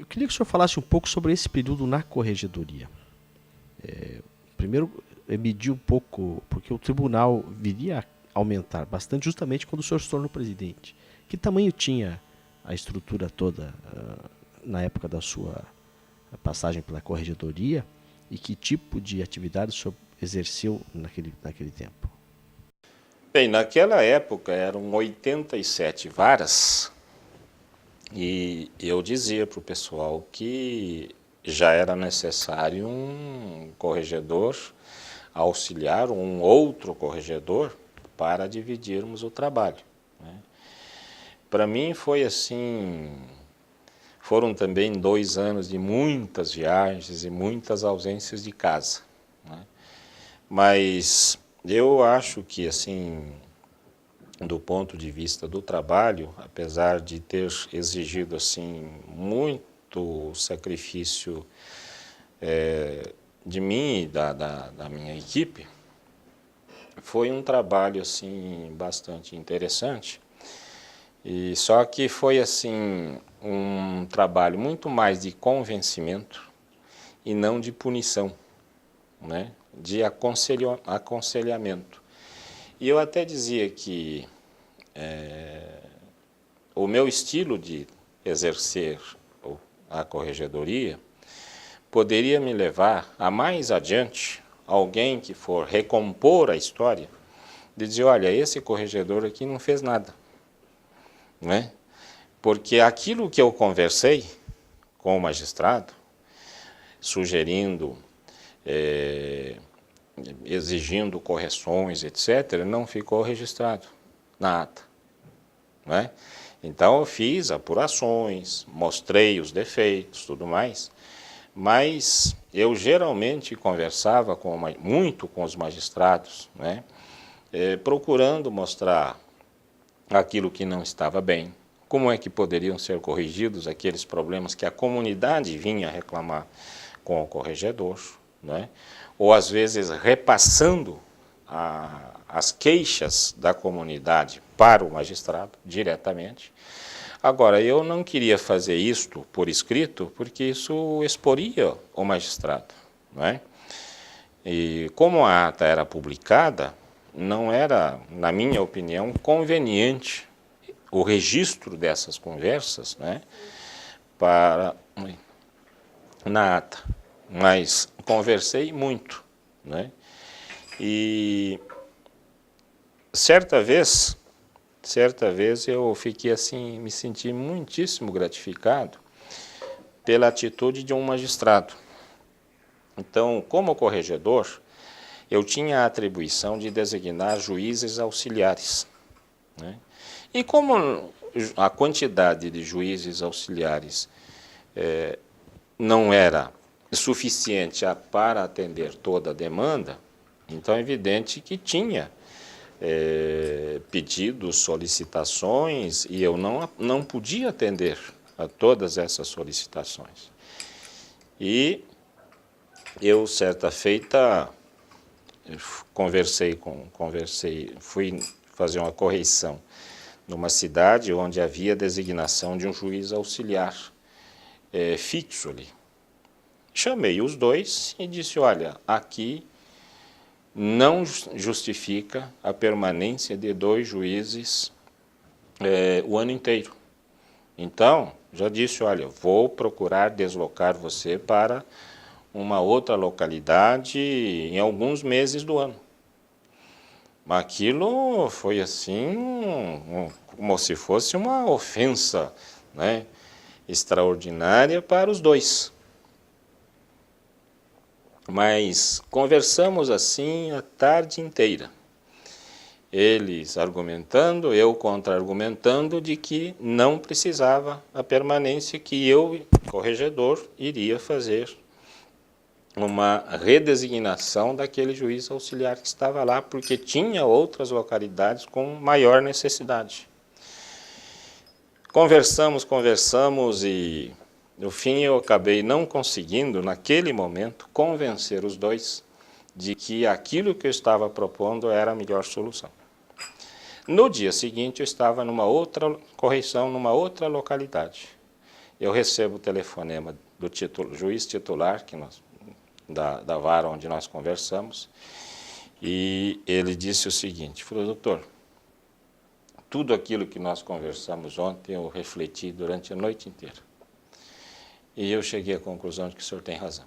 Eu queria que o senhor falasse um pouco sobre esse período na corregedoria. Primeiro, medir um pouco, porque o tribunal viria a aumentar bastante justamente quando o senhor se tornou presidente. Que tamanho tinha a estrutura toda na época da sua passagem pela corregedoria e que tipo de atividade o senhor exerceu naquele tempo? Bem, naquela época eram 87 varas e eu dizia para o pessoal que já era necessário um corregedor auxiliar, um outro corregedor, para dividirmos o trabalho, né? Para mim foi assim, foram também 2 anos de muitas viagens e muitas ausências de casa, né? Mas eu acho que assim, do ponto de vista do trabalho, apesar de ter exigido assim muito sacrifício de mim e da minha equipe, foi um trabalho assim bastante interessante. E só que foi assim um trabalho muito mais de convencimento e não de punição, né? De aconselhamento. E eu até dizia que o meu estilo de exercer a corregedoria poderia me levar a mais adiante, alguém que for recompor a história, de dizer, olha, esse corregedor aqui não fez nada, né? Porque aquilo que eu conversei com o magistrado, sugerindo, exigindo correções, etc., não ficou registrado na ata, né? Então eu fiz apurações, mostrei os defeitos, tudo mais, mas eu geralmente conversava muito com os magistrados, né? Procurando mostrar aquilo que não estava bem, como é que poderiam ser corrigidos aqueles problemas que a comunidade vinha reclamar com o corregedor, né? Ou às vezes repassando as queixas da comunidade para o magistrado diretamente. Agora, eu não queria fazer isto por escrito, porque isso exporia o magistrado, não é? E como a ata era publicada, não era, na minha opinião, conveniente o registro dessas conversas, né, na ata. Mas conversei muito, né? E certa vez eu fiquei assim, me senti muitíssimo gratificado pela atitude de um magistrado. Então, como corregedor, eu tinha a atribuição de designar juízes auxiliares, né? E como a quantidade de juízes auxiliares não era suficiente para atender toda a demanda, então é evidente que tinha pedidos, solicitações, e eu não podia atender a todas essas solicitações. E eu, certa feita, fui fazer uma correção numa cidade onde havia designação de um juiz auxiliar fixo ali. Chamei os dois e disse, olha, aqui não justifica a permanência de 2 juízes o ano inteiro. Então, já disse, olha, vou procurar deslocar você para uma outra localidade em alguns meses do ano. Aquilo foi assim, como se fosse uma ofensa, né, extraordinária para os dois. Mas conversamos assim a tarde inteira. Eles argumentando, eu contra-argumentando de que não precisava a permanência, que eu, corregedor, iria fazer uma redesignação daquele juiz auxiliar que estava lá, porque tinha outras localidades com maior necessidade. Conversamos e, no fim, eu acabei não conseguindo, naquele momento, convencer os dois de que aquilo que eu estava propondo era a melhor solução. No dia seguinte, eu estava numa outra correção, numa outra localidade. eu recebo o telefonema do juiz titular da vara onde nós conversamos, e ele disse o seguinte, falou, doutor, tudo aquilo que nós conversamos ontem eu refleti durante a noite inteira. E eu cheguei à conclusão de que o senhor tem razão.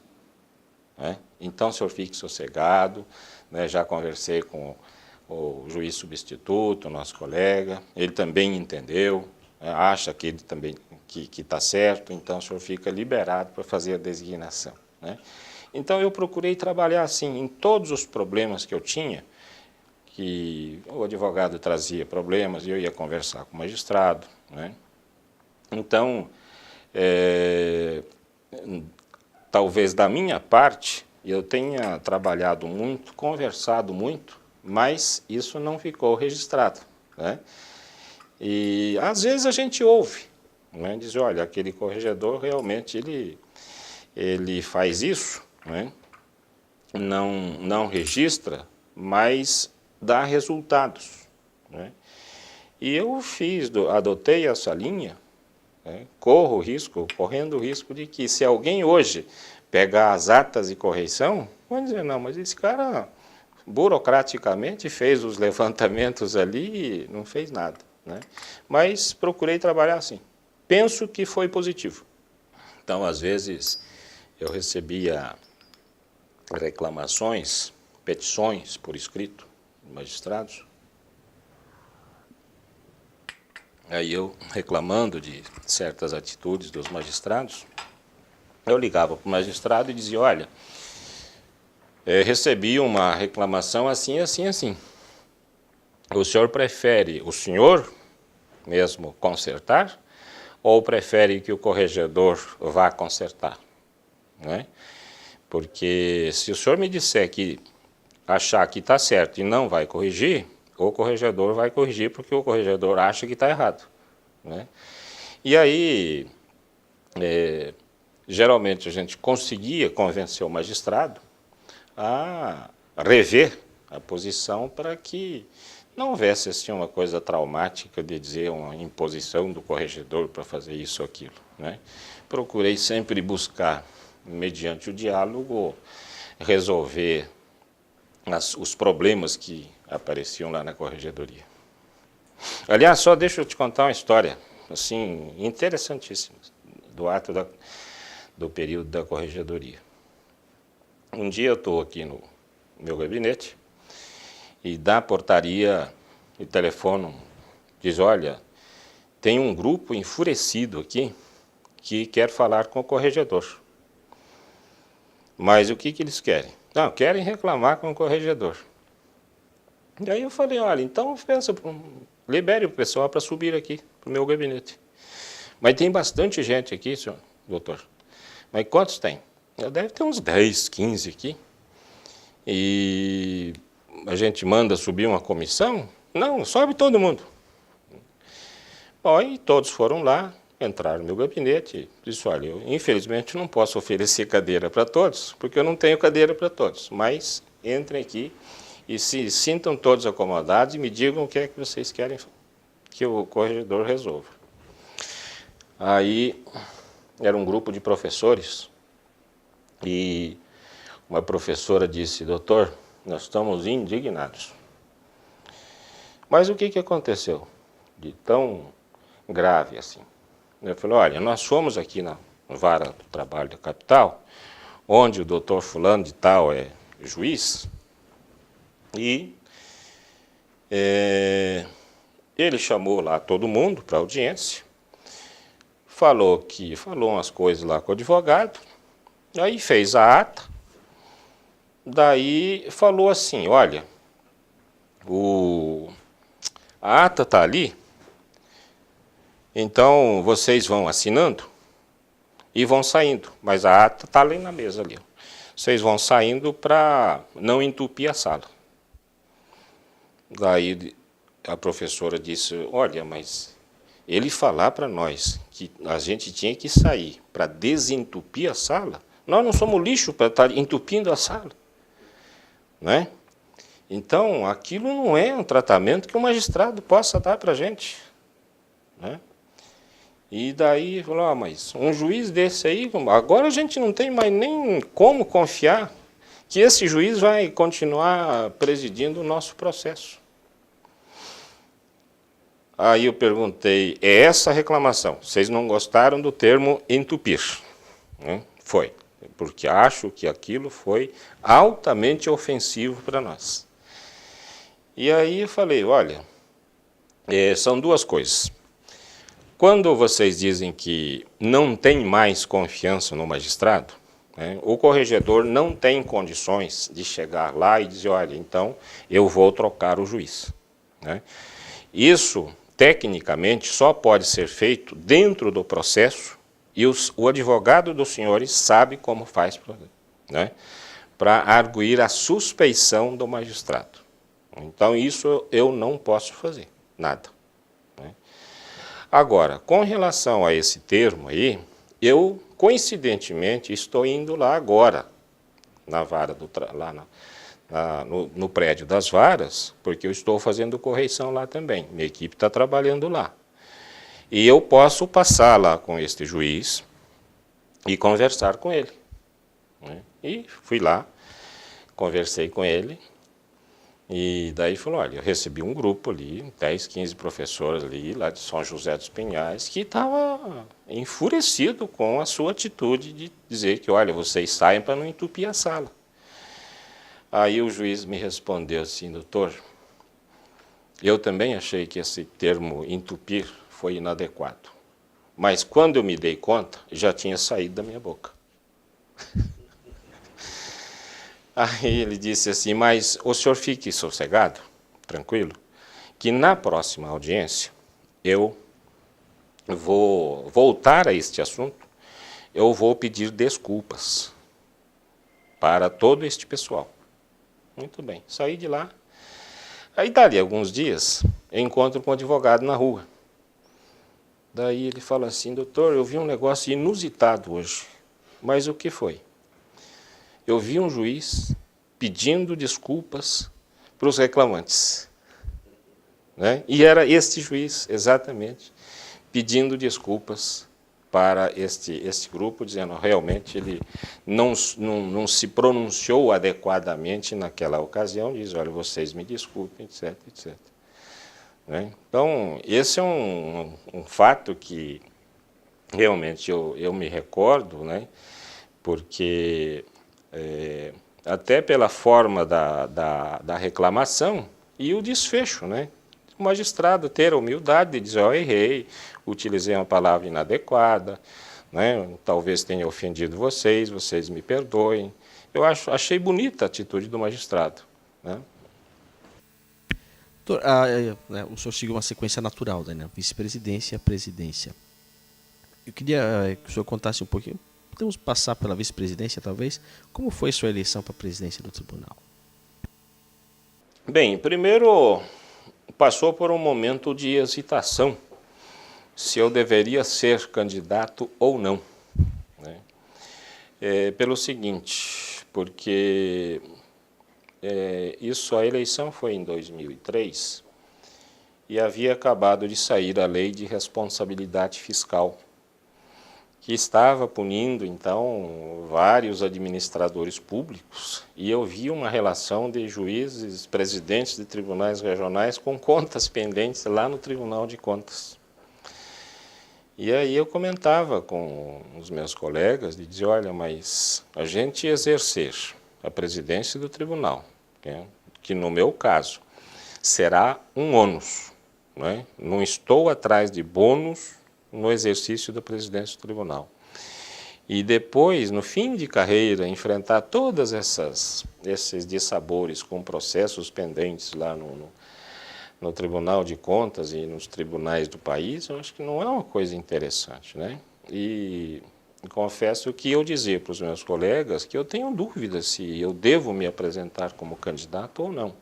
Né? Então, o senhor fique sossegado, né? Já conversei com o juiz substituto, nosso colega, ele também entendeu, né? Acha que ele também que está certo, então o senhor fica liberado para fazer a designação. Né? Então, eu procurei trabalhar assim, em todos os problemas que eu tinha, que o advogado trazia problemas e eu ia conversar com o magistrado. Né? Então, talvez da minha parte, eu tenha trabalhado muito, conversado muito, mas isso não ficou registrado. Né? E às vezes a gente ouve, né? Diz, olha, aquele corregedor realmente ele faz isso, né? Não registra, mas dá resultados. Né? E eu adotei essa linha, né? Correndo o risco de que se alguém hoje pegar as atas de correição, vão dizer, não, mas esse cara burocraticamente fez os levantamentos ali e não fez nada. Né? Mas procurei trabalhar assim. Penso que foi positivo. Então, às vezes, eu recebia reclamações, petições por escrito de magistrados. Aí eu, reclamando de certas atitudes dos magistrados, eu ligava para o magistrado e dizia, olha, recebi uma reclamação assim, assim, assim. O senhor prefere o senhor mesmo consertar ou prefere que o corregedor vá consertar? Né? Porque se o senhor me disser que achar que está certo e não vai corrigir, o corregedor vai corrigir porque o corregedor acha que está errado. Né? E aí, geralmente a gente conseguia convencer o magistrado a rever a posição para que não houvesse assim, uma coisa traumática de dizer uma imposição do corregedor para fazer isso ou aquilo. Né? Procurei sempre buscar, mediante o diálogo, resolver os problemas que apareciam lá na corregedoria. Aliás, só deixa eu te contar uma história assim, interessantíssima do ato do período da corregedoria. Um dia eu estou aqui no meu gabinete e da portaria o telefone diz, olha, tem um grupo enfurecido aqui que quer falar com o corregedor. Mas o que eles querem? Não, querem reclamar com o corregedor. E aí eu falei, olha, então libere o pessoal para subir aqui para o meu gabinete. Mas tem bastante gente aqui, senhor doutor. Mas quantos tem? Deve ter uns 10, 15 aqui. E a gente manda subir uma comissão? Não, sobe todo mundo. Bom, e todos foram lá, entraram no meu gabinete e disse, olha, eu infelizmente não posso oferecer cadeira para todos, porque eu não tenho cadeira para todos, mas entrem aqui e se sintam todos acomodados e me digam o que é que vocês querem que o corregedor resolva. Aí era um grupo de professores e uma professora disse, doutor, nós estamos indignados. Mas o que aconteceu de tão grave assim? Eu falei, olha, nós fomos aqui na vara do trabalho da capital, onde o doutor fulano de tal é juiz, e ele chamou lá todo mundo para audiência, falou umas coisas lá com o advogado, aí fez a ata, daí falou assim, olha, a ata está ali, então vocês vão assinando e vão saindo, mas a ata está ali na mesa ali. Vocês vão saindo para não entupir a sala. Daí a professora disse, olha, mas ele falar para nós que a gente tinha que sair para desentupir a sala, nós não somos lixo para estar entupindo a sala. Né? Então, aquilo não é um tratamento que o magistrado possa dar para a gente. Né? E daí falou, mas um juiz desse aí, agora a gente não tem mais nem como confiar que esse juiz vai continuar presidindo o nosso processo. Aí eu perguntei, é essa a reclamação? Vocês não gostaram do termo entupir? Foi, porque acho que aquilo foi altamente ofensivo para nós. E aí eu falei, olha, são duas coisas. Quando vocês dizem que não tem mais confiança no magistrado, o corregedor não tem condições de chegar lá e dizer, olha, então eu vou trocar o juiz. Isso, tecnicamente, só pode ser feito dentro do processo e o advogado dos senhores sabe como faz para arguir a suspeição do magistrado. Então, isso eu não posso fazer, nada. Agora, com relação a esse termo aí, eu, coincidentemente, estou indo lá agora, na vara no prédio das varas, porque eu estou fazendo correição lá também. Minha equipe está trabalhando lá. E eu posso passar lá com este juiz e conversar com ele. E fui lá, conversei com ele, e daí falou, olha, eu recebi um grupo ali, 10, 15 professores ali, lá de São José dos Pinhais, que estava enfurecido com a sua atitude de dizer que, olha, vocês saem para não entupir a sala. Aí o juiz me respondeu assim, doutor, eu também achei que esse termo entupir foi inadequado, mas quando eu me dei conta, já tinha saído da minha boca. Aí ele disse assim, mas o senhor fique sossegado, tranquilo, que na próxima audiência eu vou voltar a este assunto, eu vou pedir desculpas para todo este pessoal. Muito bem, saí de lá. Aí dali alguns dias, eu encontro com um advogado na rua. Daí ele fala assim, doutor, eu vi um negócio inusitado hoje. Mas o que foi? Eu vi um juiz pedindo desculpas para os reclamantes. E era este juiz, exatamente, pedindo desculpas para este grupo, dizendo realmente ele não se pronunciou adequadamente naquela ocasião, diz, olha, vocês me desculpem, etc, etc. Então, esse é um fato que realmente eu me recordo, porque até pela forma da reclamação e o desfecho, o magistrado ter a humildade de dizer, errei, utilizei uma palavra inadequada, talvez tenha ofendido vocês me perdoem. Eu achei bonita a atitude do magistrado. Doutor, o senhor seguiu uma sequência natural, vice-presidência, presidência. Eu queria que o senhor contasse um pouquinho, podemos passar pela vice-presidência talvez, como foi sua eleição para a presidência do tribunal? Bem, primeiro passou por um momento de hesitação se eu deveria ser candidato ou não. Pelo seguinte, porque a eleição foi em 2003 e havia acabado de sair a lei de responsabilidade fiscal, que estava punindo, então, vários administradores públicos, e eu vi uma relação de juízes, presidentes de tribunais regionais com contas pendentes lá no Tribunal de Contas. E aí eu comentava com os meus colegas, de dizer, olha, mas a gente exercer a presidência do tribunal, que no meu caso será um ônus, não estou atrás de bônus no exercício da presidência do tribunal. E depois, no fim de carreira, enfrentar todas esses dissabores com processos pendentes lá no Tribunal de Contas e nos tribunais do país, eu acho que não é uma coisa interessante. E confesso que eu dizia para os meus colegas que eu tenho dúvida se eu devo me apresentar como candidato ou não.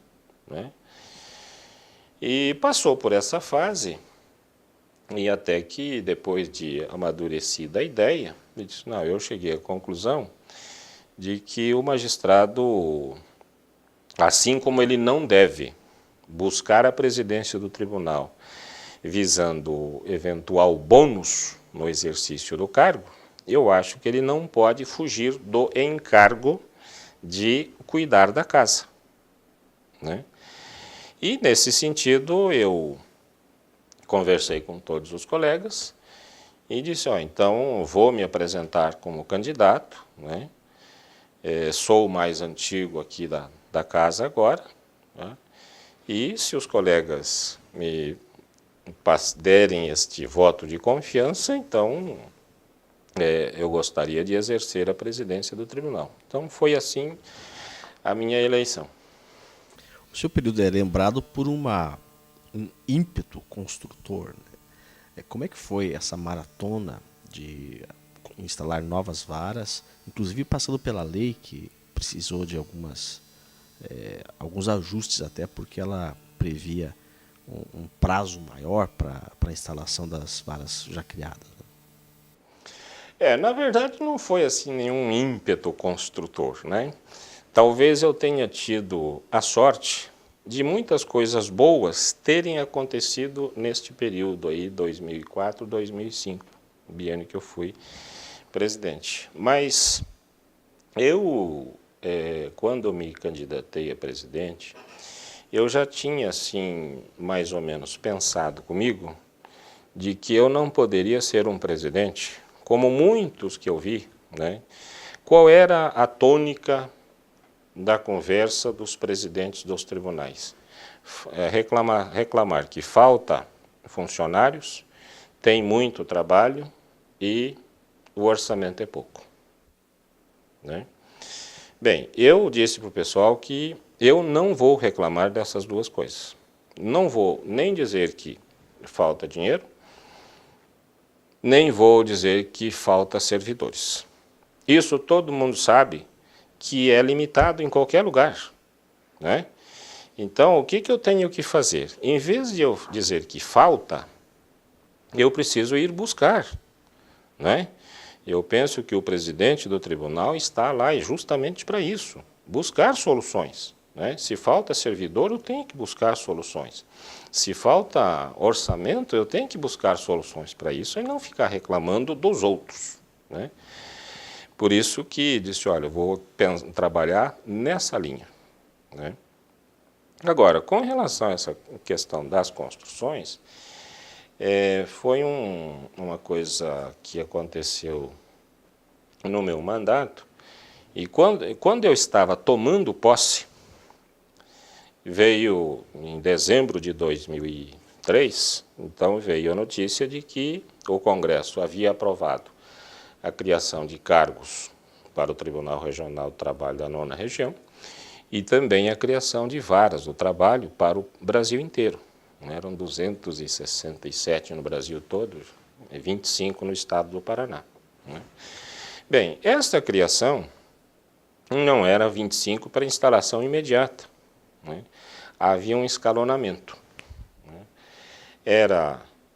E passou por essa fase, e até que, depois de amadurecida a ideia, eu disse, não, eu cheguei à conclusão de que o magistrado, assim como ele não deve buscar a presidência do tribunal visando eventual bônus no exercício do cargo, eu acho que ele não pode fugir do encargo de cuidar da casa, né? E, nesse sentido, eu conversei com todos os colegas e disse, então vou me apresentar como candidato, né? Sou o mais antigo aqui da casa agora, né? E se os colegas me derem este voto de confiança, então eu gostaria de exercer a presidência do tribunal. Então foi assim a minha eleição. O seu período é lembrado por um ímpeto construtor, né? Como é que foi essa maratona de instalar novas varas, inclusive passando pela lei que precisou de alguns ajustes, até porque ela previa um prazo maior para a instalação das varas já criadas, né? Na verdade não foi assim nenhum ímpeto construtor, né? Talvez eu tenha tido a sorte de muitas coisas boas terem acontecido neste período aí, 2004, 2005, o biênio que eu fui presidente. Mas eu, quando me candidatei a presidente, eu já tinha, assim, mais ou menos pensado comigo de que eu não poderia ser um presidente, como muitos que eu vi, né? Qual era a tônica da conversa dos presidentes dos tribunais? Reclamar que falta funcionários, tem muito trabalho e o orçamento é pouco, né? Bem, eu disse para o pessoal que eu não vou reclamar dessas duas coisas. Não vou nem dizer que falta dinheiro, nem vou dizer que falta servidores. Isso todo mundo sabe que é limitado em qualquer lugar, né? Então, o que eu tenho que fazer? Em vez de eu dizer que falta, eu preciso ir buscar, né? Eu penso que o presidente do tribunal está lá justamente para isso, buscar soluções, né? Se falta servidor, eu tenho que buscar soluções. Se falta orçamento, eu tenho que buscar soluções para isso e não ficar reclamando dos outros, né? Por isso que disse, olha, eu vou trabalhar nessa linha, né? Agora, com relação a essa questão das construções, foi uma coisa que aconteceu no meu mandato, e quando eu estava tomando posse, veio em dezembro de 2003, então veio a notícia de que o Congresso havia aprovado a criação de cargos para o Tribunal Regional do Trabalho da 9ª Região e também a criação de varas do trabalho para o Brasil inteiro. Eram 267 no Brasil todo, 25 no estado do Paraná, né? Bem, esta criação não era 25 para instalação imediata, né? Havia um escalonamento, né?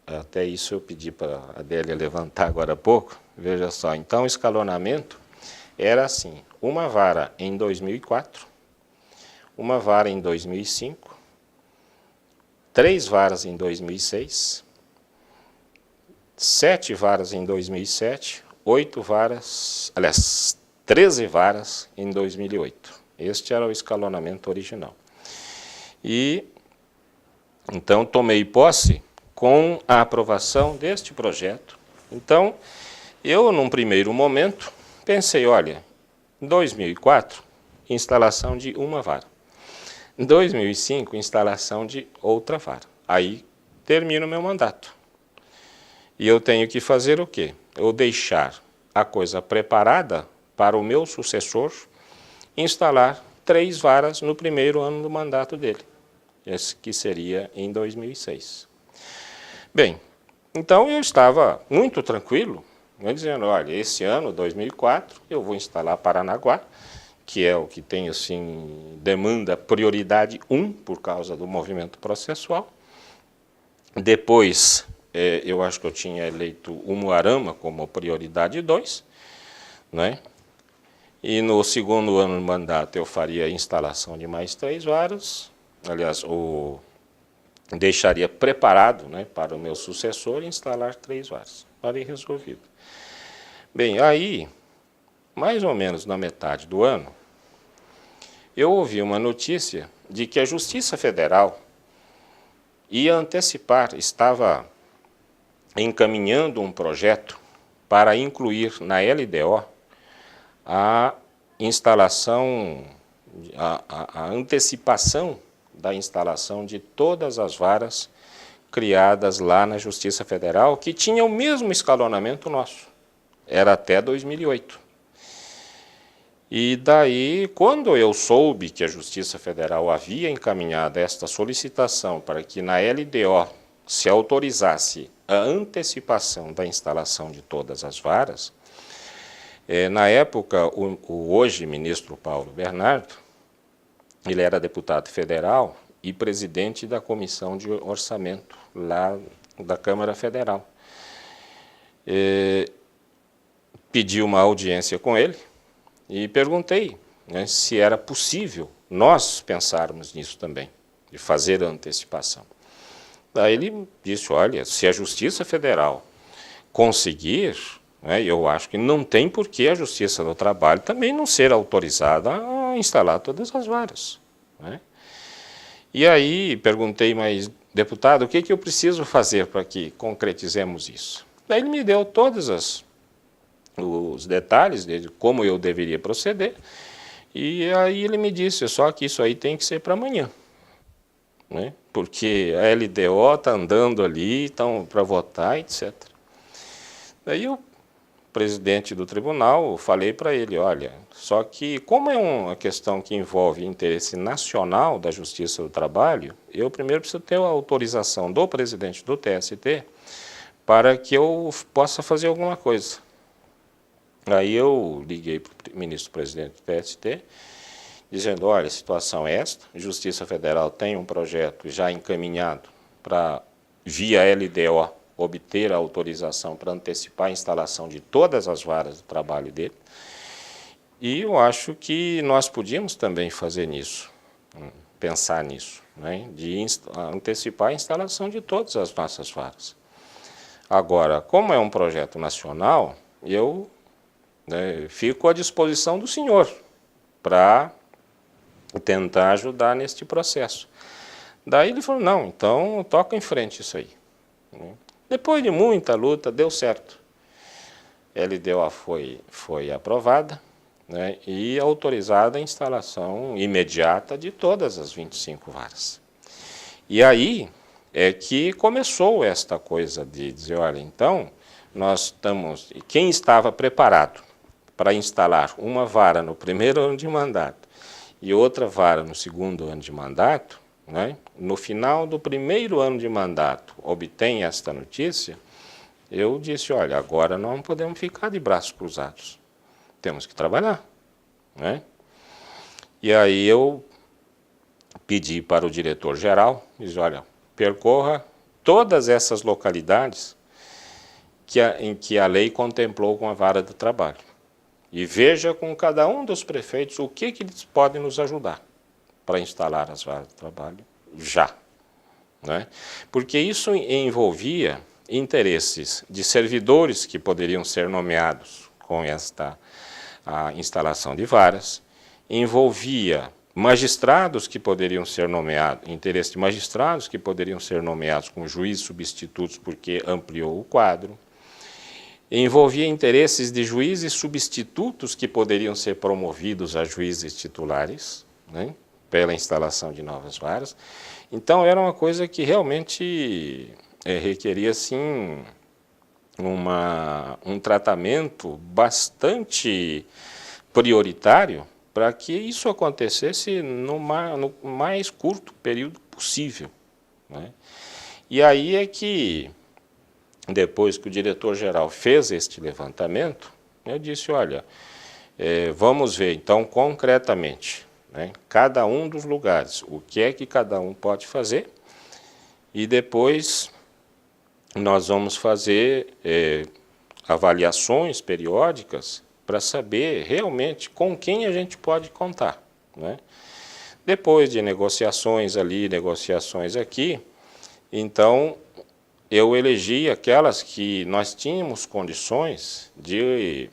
Até isso eu pedi para a Adélia levantar agora há pouco, veja só, então o escalonamento era assim, uma vara em 2004, uma vara em 2005, 3 varas em 2006, 7 varas em 2007, 8 varas, aliás, 13 varas em 2008. Este era o escalonamento original. E, então, tomei posse com a aprovação deste projeto. Então, eu, num primeiro momento, pensei, olha, em 2004, instalação de uma vara. Em 2005, instalação de outra vara. Aí, termino o meu mandato. E eu tenho que fazer o quê? Eu deixar a coisa preparada para o meu sucessor instalar 3 varas no primeiro ano do mandato dele, esse que seria em 2006. Bem, então eu estava muito tranquilo, né, dizendo, olha, esse ano, 2004, eu vou instalar Paranaguá, que é o que tem, assim, demanda prioridade 1 por causa do movimento processual. Depois, eu acho que eu tinha eleito Umuarama como prioridade 2, né? E no segundo ano do mandato eu faria a instalação de mais 3 varas. Aliás, deixaria preparado, né, para o meu sucessor instalar 3 varas. Falei, resolvido. Bem, aí, mais ou menos na metade do ano, eu ouvi uma notícia de que a Justiça Federal ia antecipar, estava encaminhando um projeto para incluir na LDO a instalação, a antecipação da instalação de todas as varas criadas lá na Justiça Federal, que tinha o mesmo escalonamento nosso, era até 2008. E daí, quando eu soube que a Justiça Federal havia encaminhado esta solicitação para que na LDO se autorizasse a antecipação da instalação de todas as varas, na época, o hoje ministro Paulo Bernardo, ele era deputado federal e presidente da Comissão de Orçamento lá da Câmara Federal. Pedi uma audiência com ele e perguntei, né, se era possível nós pensarmos nisso também, de fazer a antecipação. Daí ele disse, olha, se a Justiça Federal conseguir, né, eu acho que não tem por que a Justiça do Trabalho também não ser autorizada a instalar todas as varas, né? E aí perguntei, mas deputado, o que eu preciso fazer para que concretizemos isso? Daí ele me deu todos os detalhes de como eu deveria proceder, e aí ele me disse, só que isso aí tem que ser para amanhã, né? Porque a LDO está andando ali, então, para votar, etc. Daí o presidente do tribunal, falei para ele, olha, só que como é uma questão que envolve interesse nacional da Justiça do Trabalho, eu primeiro preciso ter a autorização do presidente do TST para que eu possa fazer alguma coisa. Aí eu liguei para o ministro-presidente do TST, dizendo, olha, a situação é esta, a Justiça Federal tem um projeto já encaminhado para, via LDO, obter a autorização para antecipar a instalação de todas as varas do trabalho dele, e eu acho que nós podíamos também fazer nisso, pensar nisso, né, de antecipar a instalação de todas as nossas varas. Agora, como é um projeto nacional, eu, né, fico à disposição do senhor para tentar ajudar neste processo. Daí ele falou, não, então toca em frente isso aí. Depois de muita luta, deu certo. A LDO foi aprovada, né, e autorizada a instalação imediata de todas as 25 varas. E aí é que começou esta coisa de dizer, olha, então, nós estamos... Quem estava preparado para instalar uma vara no primeiro ano de mandato e outra vara no segundo ano de mandato, né, no final do primeiro ano de mandato, obtém esta notícia, eu disse, olha, agora não podemos ficar de braços cruzados, temos que trabalhar, né? E aí eu pedi para o diretor-geral, disse, olha, percorra todas essas localidades em que a lei contemplou com a vara do trabalho e veja com cada um dos prefeitos o que eles podem nos ajudar para instalar as varas de trabalho já, né? Porque isso envolvia interesses de servidores que poderiam ser nomeados com esta instalação de varas, envolvia magistrados que poderiam ser nomeados, interesse de magistrados que poderiam ser nomeados como juízes substitutos porque ampliou o quadro, envolvia interesses de juízes substitutos que poderiam ser promovidos a juízes titulares, né, pela instalação de novas varas. Então, era uma coisa que realmente requeria, assim, um tratamento bastante prioritário para que isso acontecesse no mais curto período possível, né? E aí é que, depois que o diretor-geral fez este levantamento, eu disse, olha, vamos ver, então, concretamente, né, cada um dos lugares, o que é que cada um pode fazer, e depois nós vamos fazer avaliações periódicas para saber realmente com quem a gente pode contar, né? Depois de negociações ali, negociações aqui, Então, eu elegi aquelas que nós tínhamos condições de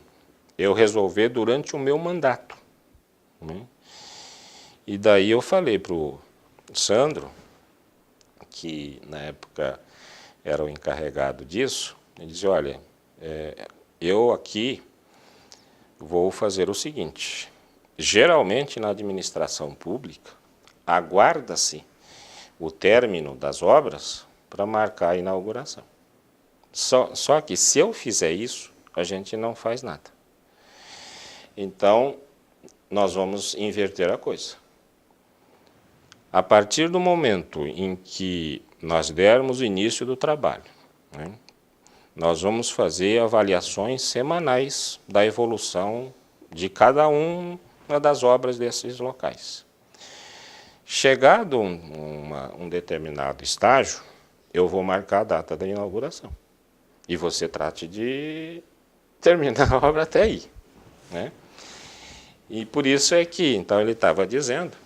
eu resolver durante o meu mandato, né? E daí eu falei para o Sandro, que na época era o encarregado disso, ele disse, olha, eu aqui vou fazer o seguinte, geralmente na administração pública, aguarda-se o término das obras para marcar a inauguração. Só que se eu fizer isso, a gente não faz nada. Então, nós vamos inverter a coisa. A partir do momento em que nós dermos o início do trabalho, né, nós vamos fazer avaliações semanais da evolução de cada uma das obras desses locais. Chegado um determinado estágio, eu vou marcar a data da inauguração. E você trate de terminar a obra até aí, né? E por isso é que, então, ele estava dizendo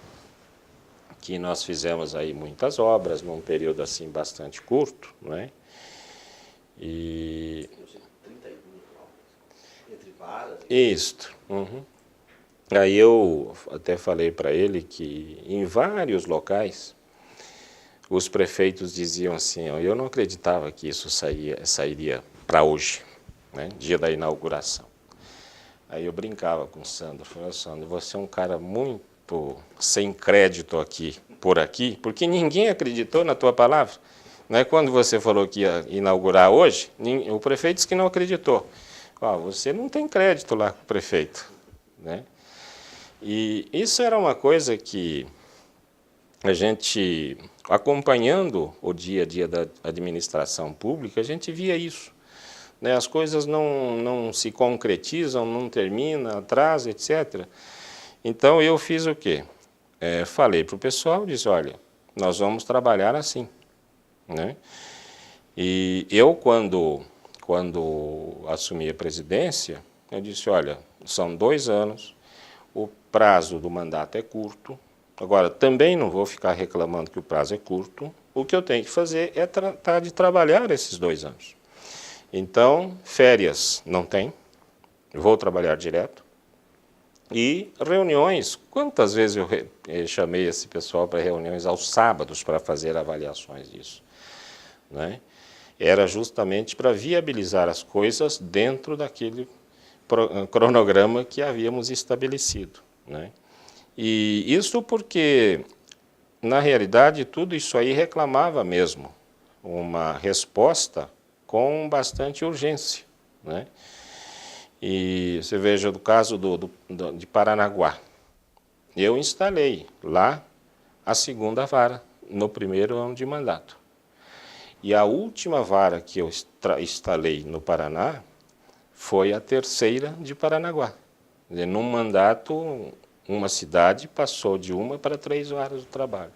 que nós fizemos aí muitas obras num período assim bastante curto, né? E 31 entre varas. isto. Uhum. Aí eu até falei para ele que em vários locais os prefeitos diziam assim, ó, eu não acreditava que isso sairia para hoje, né, dia da inauguração. Aí eu brincava com o Sandro, falei, Sandro, você é um cara muito sem crédito por aqui, porque ninguém acreditou na tua palavra. Né? Quando você falou que ia inaugurar hoje, o prefeito disse que não acreditou. Você não tem crédito lá com o prefeito. Né? E isso era uma coisa que a gente, acompanhando o dia a dia da administração pública, a gente via isso. Né? As coisas não se concretizam, não terminam, atrasa, etc. Então, eu fiz o quê? Falei para o pessoal, disse, olha, nós vamos trabalhar assim. Né? E eu, quando assumi a presidência, eu disse, olha, são 2 anos, o prazo do mandato é curto, agora também não vou ficar reclamando que o prazo é curto, o que eu tenho que fazer é tratar de trabalhar esses 2 anos. Então, férias não tem, vou trabalhar direto, e reuniões, quantas vezes eu chamei esse pessoal para reuniões aos sábados para fazer avaliações disso, né? Era justamente para viabilizar as coisas dentro daquele cronograma que havíamos estabelecido, né? E isso porque, na realidade, tudo isso aí reclamava mesmo uma resposta com bastante urgência, né? E você veja o caso de Paranaguá. Eu instalei lá a 2ª vara no primeiro ano de mandato. E a última vara que eu instalei no Paraná foi a 3ª de Paranaguá. Num mandato, uma cidade passou de 1 para 3 varas de trabalho.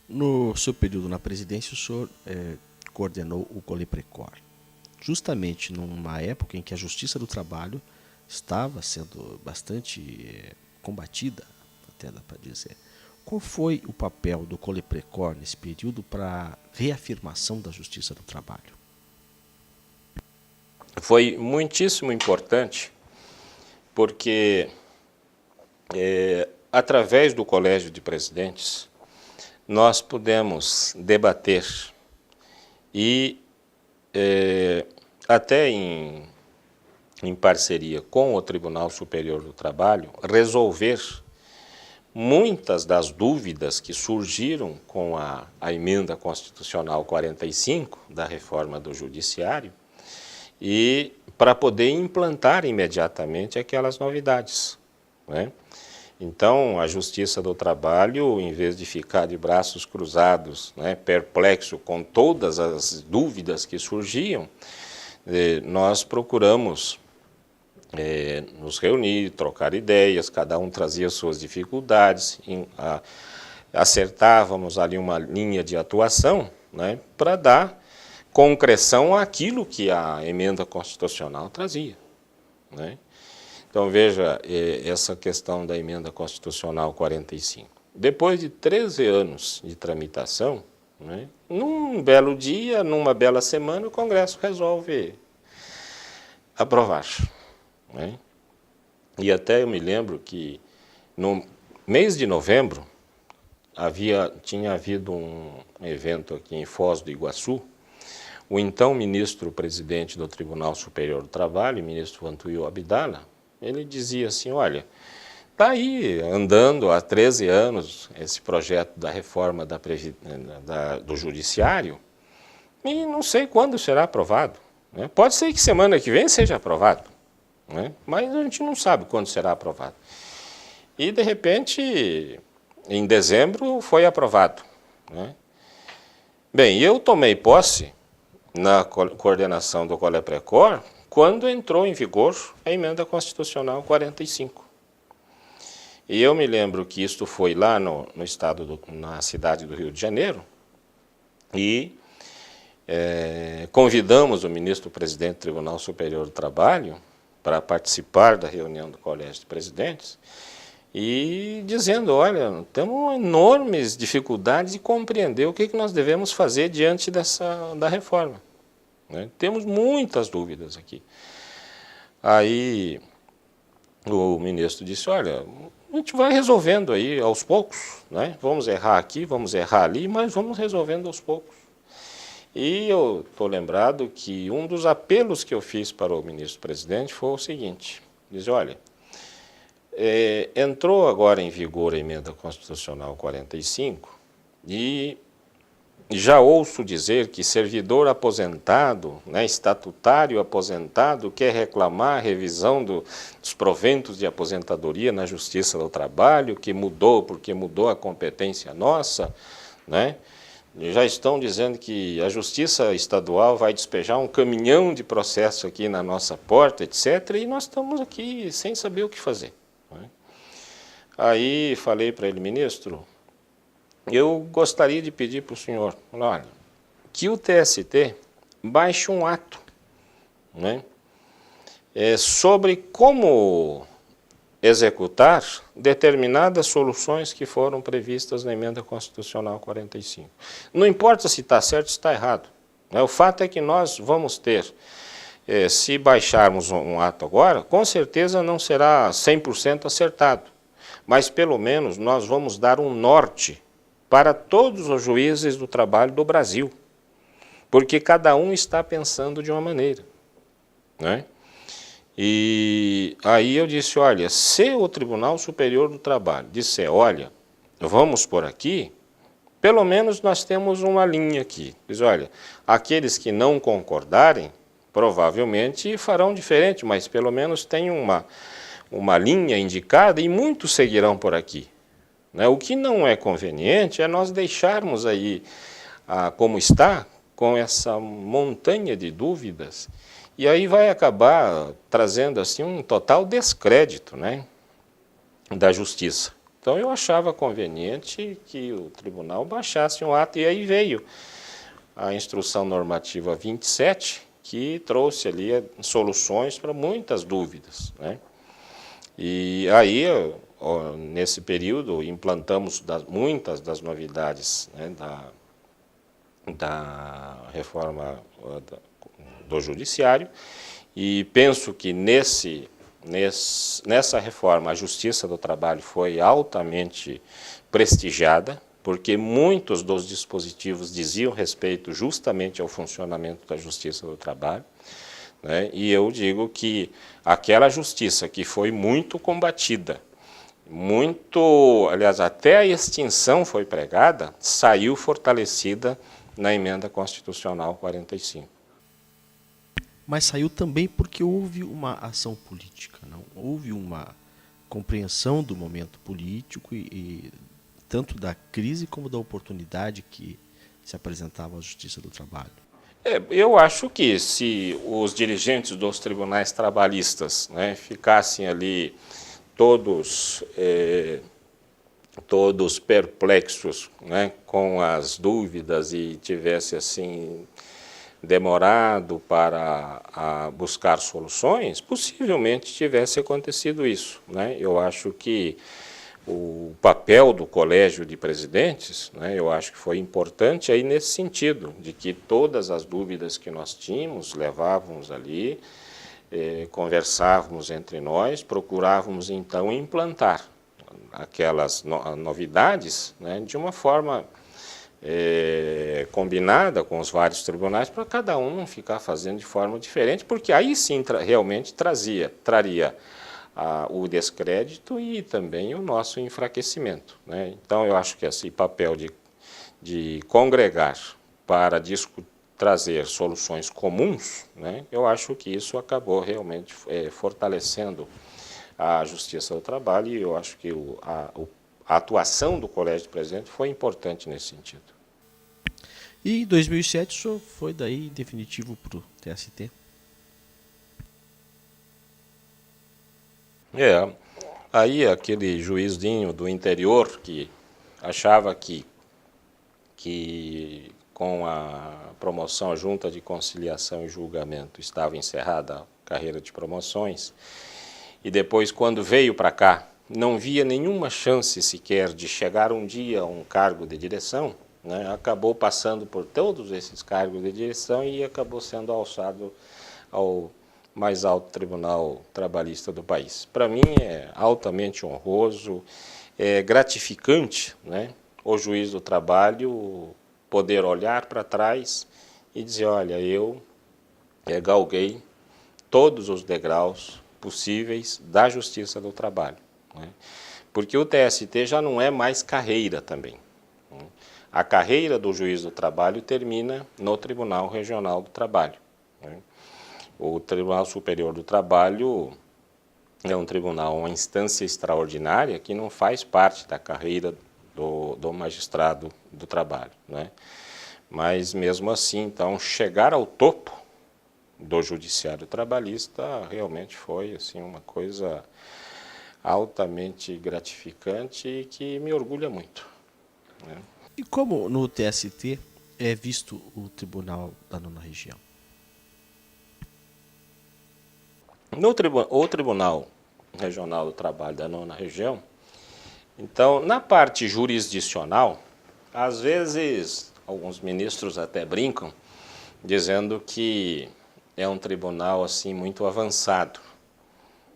No seu período na presidência, o senhor coordenou o Coleprecor, justamente numa época em que a Justiça do Trabalho estava sendo bastante combatida, até dá para dizer. Qual foi o papel do Coleprecor nesse período para a reafirmação da Justiça do Trabalho? Foi muitíssimo importante, porque através do Colégio de Presidentes, nós pudemos debater e até em parceria com o Tribunal Superior do Trabalho, resolver muitas das dúvidas que surgiram com a emenda constitucional 45 da reforma do Judiciário e para poder implantar imediatamente aquelas novidades, né? Então, a Justiça do Trabalho, em vez de ficar de braços cruzados, né, perplexo com todas as dúvidas que surgiam, nós procuramos nos reunir, trocar ideias, cada um trazia suas dificuldades, acertávamos ali uma linha de atuação, né, para dar concreção àquilo que a emenda constitucional trazia, né? Então, veja essa questão da emenda constitucional 45. depois de 13 anos de tramitação, né, num belo dia, numa bela semana, o Congresso resolve aprovar. Né? E até eu me lembro que no mês de novembro tinha havido um evento aqui em Foz do Iguaçu. O então ministro-presidente do Tribunal Superior do Trabalho, o ministro Vantuil Abdala, ele dizia assim, olha, está aí andando há 13 anos esse projeto da reforma do judiciário e não sei quando será aprovado. Né? Pode ser que semana que vem seja aprovado, né? Mas a gente não sabe quando será aprovado. E, de repente, em dezembro foi aprovado. Né? Bem, eu tomei posse na coordenação do Coleprecor quando entrou em vigor a Emenda Constitucional 45. E eu me lembro que isto foi lá na cidade do Rio de Janeiro, e convidamos o ministro-presidente do Tribunal Superior do Trabalho para participar da reunião do Colégio de Presidentes, e dizendo, olha, temos enormes dificuldades de compreender o que nós devemos fazer diante da reforma. Né? Temos muitas dúvidas aqui. Aí o ministro disse, olha, a gente vai resolvendo aí aos poucos, né? Vamos errar aqui, vamos errar ali, mas vamos resolvendo aos poucos. E eu estou lembrado que um dos apelos que eu fiz para o ministro-presidente foi o seguinte, diz, olha, entrou agora em vigor a Emenda Constitucional 45 e já ouço dizer que servidor aposentado, né, estatutário aposentado, quer reclamar a revisão dos proventos de aposentadoria na Justiça do Trabalho, que mudou porque mudou a competência nossa, né? Já estão dizendo que a Justiça Estadual vai despejar um caminhão de processo aqui na nossa porta, etc., e nós estamos aqui sem saber o que fazer. Né? Aí falei para ele, ministro, eu gostaria de pedir para o senhor, olha, que o TST baixe um ato, né, sobre como executar determinadas soluções que foram previstas na Emenda Constitucional 45. Não importa se está certo ou se está errado. Né, o fato é que nós vamos ter, se baixarmos um ato agora, com certeza não será 100% acertado, mas pelo menos nós vamos dar um norte para todos os juízes do trabalho do Brasil, porque cada um está pensando de uma maneira. Né? E aí eu disse, olha, se o Tribunal Superior do Trabalho disser, olha, vamos por aqui, pelo menos nós temos uma linha aqui. Diz, olha, aqueles que não concordarem, provavelmente farão diferente, mas pelo menos tem uma linha indicada e muitos seguirão por aqui. O que não é conveniente é nós deixarmos aí, como está, com essa montanha de dúvidas, e aí vai acabar trazendo assim um total descrédito, né, da justiça. Então eu achava conveniente que o tribunal baixasse um ato, e aí veio a Instrução Normativa 27, que trouxe ali soluções para muitas dúvidas. Né? E aí, nesse período, implantamos muitas das novidades, né, da reforma do judiciário, e penso que nessa reforma a Justiça do Trabalho foi altamente prestigiada, porque muitos dos dispositivos diziam respeito justamente ao funcionamento da Justiça do Trabalho. Né? E eu digo que aquela justiça que foi muito combatida, aliás, até a extinção foi pregada, saiu fortalecida na Emenda Constitucional 45. Mas saiu também porque houve uma ação política, não? Houve uma compreensão do momento político e tanto da crise como da oportunidade que se apresentava à Justiça do Trabalho. Eu acho que se os dirigentes dos tribunais trabalhistas, né, ficassem ali todos perplexos, né, com as dúvidas e tivesse assim demorado para buscar soluções, possivelmente tivesse acontecido isso. Né? Eu acho que o papel do Colégio de Presidentes, né, eu acho que foi importante aí nesse sentido, de que todas as dúvidas que nós tínhamos, levávamos ali, conversávamos entre nós, procurávamos então implantar aquelas novidades, né, de uma forma combinada com os vários tribunais, para cada um não ficar fazendo de forma diferente, porque aí sim realmente traria o descrédito e também o nosso enfraquecimento, né? Então, eu acho que esse papel de congregar para trazer soluções comuns, né, eu acho que isso acabou realmente fortalecendo a Justiça do Trabalho, e eu acho que a atuação do Colégio de Presidentes foi importante nesse sentido. E em 2007 o senhor foi daí definitivo para o TST? Aí aquele juizinho do interior que achava que com a promoção à Junta de Conciliação e Julgamento estava encerrada a carreira de promoções, e depois, quando veio para cá, não via nenhuma chance sequer de chegar um dia a um cargo de direção, né, acabou passando por todos esses cargos de direção e acabou sendo alçado ao mais alto tribunal trabalhista do país. Para mim é altamente honroso, é gratificante, né, o juiz do trabalho poder olhar para trás e dizer, olha, eu galguei todos os degraus possíveis da Justiça do Trabalho, né? Porque o TST já não é mais carreira também, né? A carreira do juiz do trabalho termina no Tribunal Regional do Trabalho, né? O Tribunal Superior do Trabalho é um tribunal, uma instância extraordinária que não faz parte da carreira do magistrado do trabalho, né? Mas mesmo assim, então, chegar ao topo do judiciário trabalhista realmente foi assim uma coisa altamente gratificante e que me orgulha muito, né? E como no TST é visto o Tribunal da Nona Região? O Tribunal Regional do Trabalho da Nona Região, então, na parte jurisdicional, às vezes alguns ministros até brincam, dizendo que é um tribunal assim muito avançado,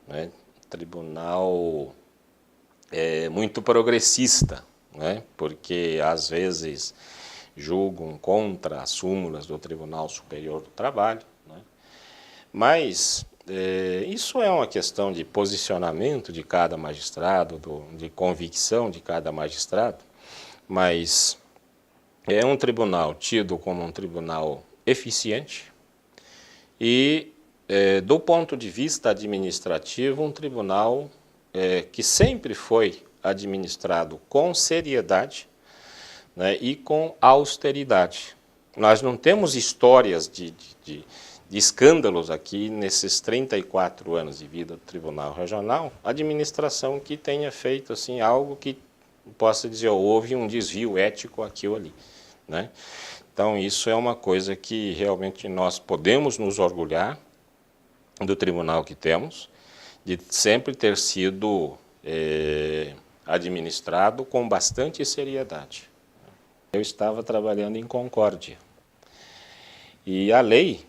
né? Tribunal muito progressista, né? Porque às vezes julgam contra as súmulas do Tribunal Superior do Trabalho, né? Mas isso é uma questão de posicionamento de cada magistrado, de convicção de cada magistrado, mas é um tribunal tido como um tribunal eficiente e, do ponto de vista administrativo, um tribunal que sempre foi administrado com seriedade, né, e com austeridade. Nós não temos histórias de escândalos aqui nesses 34 anos de vida do Tribunal Regional, administração que tenha feito assim, algo que possa dizer, houve um desvio ético aqui ou ali, né? Então, isso é uma coisa que realmente nós podemos nos orgulhar do tribunal que temos, de sempre ter sido administrado com bastante seriedade. Eu estava trabalhando em Concórdia e a lei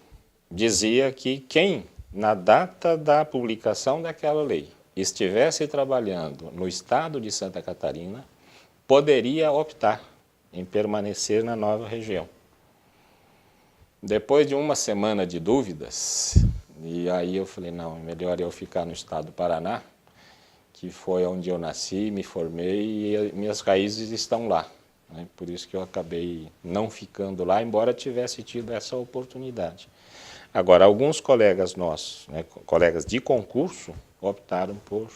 dizia que quem, na data da publicação daquela lei, estivesse trabalhando no estado de Santa Catarina, poderia optar em permanecer na nova região. Depois de uma semana de dúvidas, e aí eu falei, não, é melhor eu ficar no estado do Paraná, que foi onde eu nasci, me formei e minhas raízes estão lá, né? Por isso que eu acabei não ficando lá, embora tivesse tido essa oportunidade. Agora, alguns colegas nossos, né, colegas de concurso, optaram por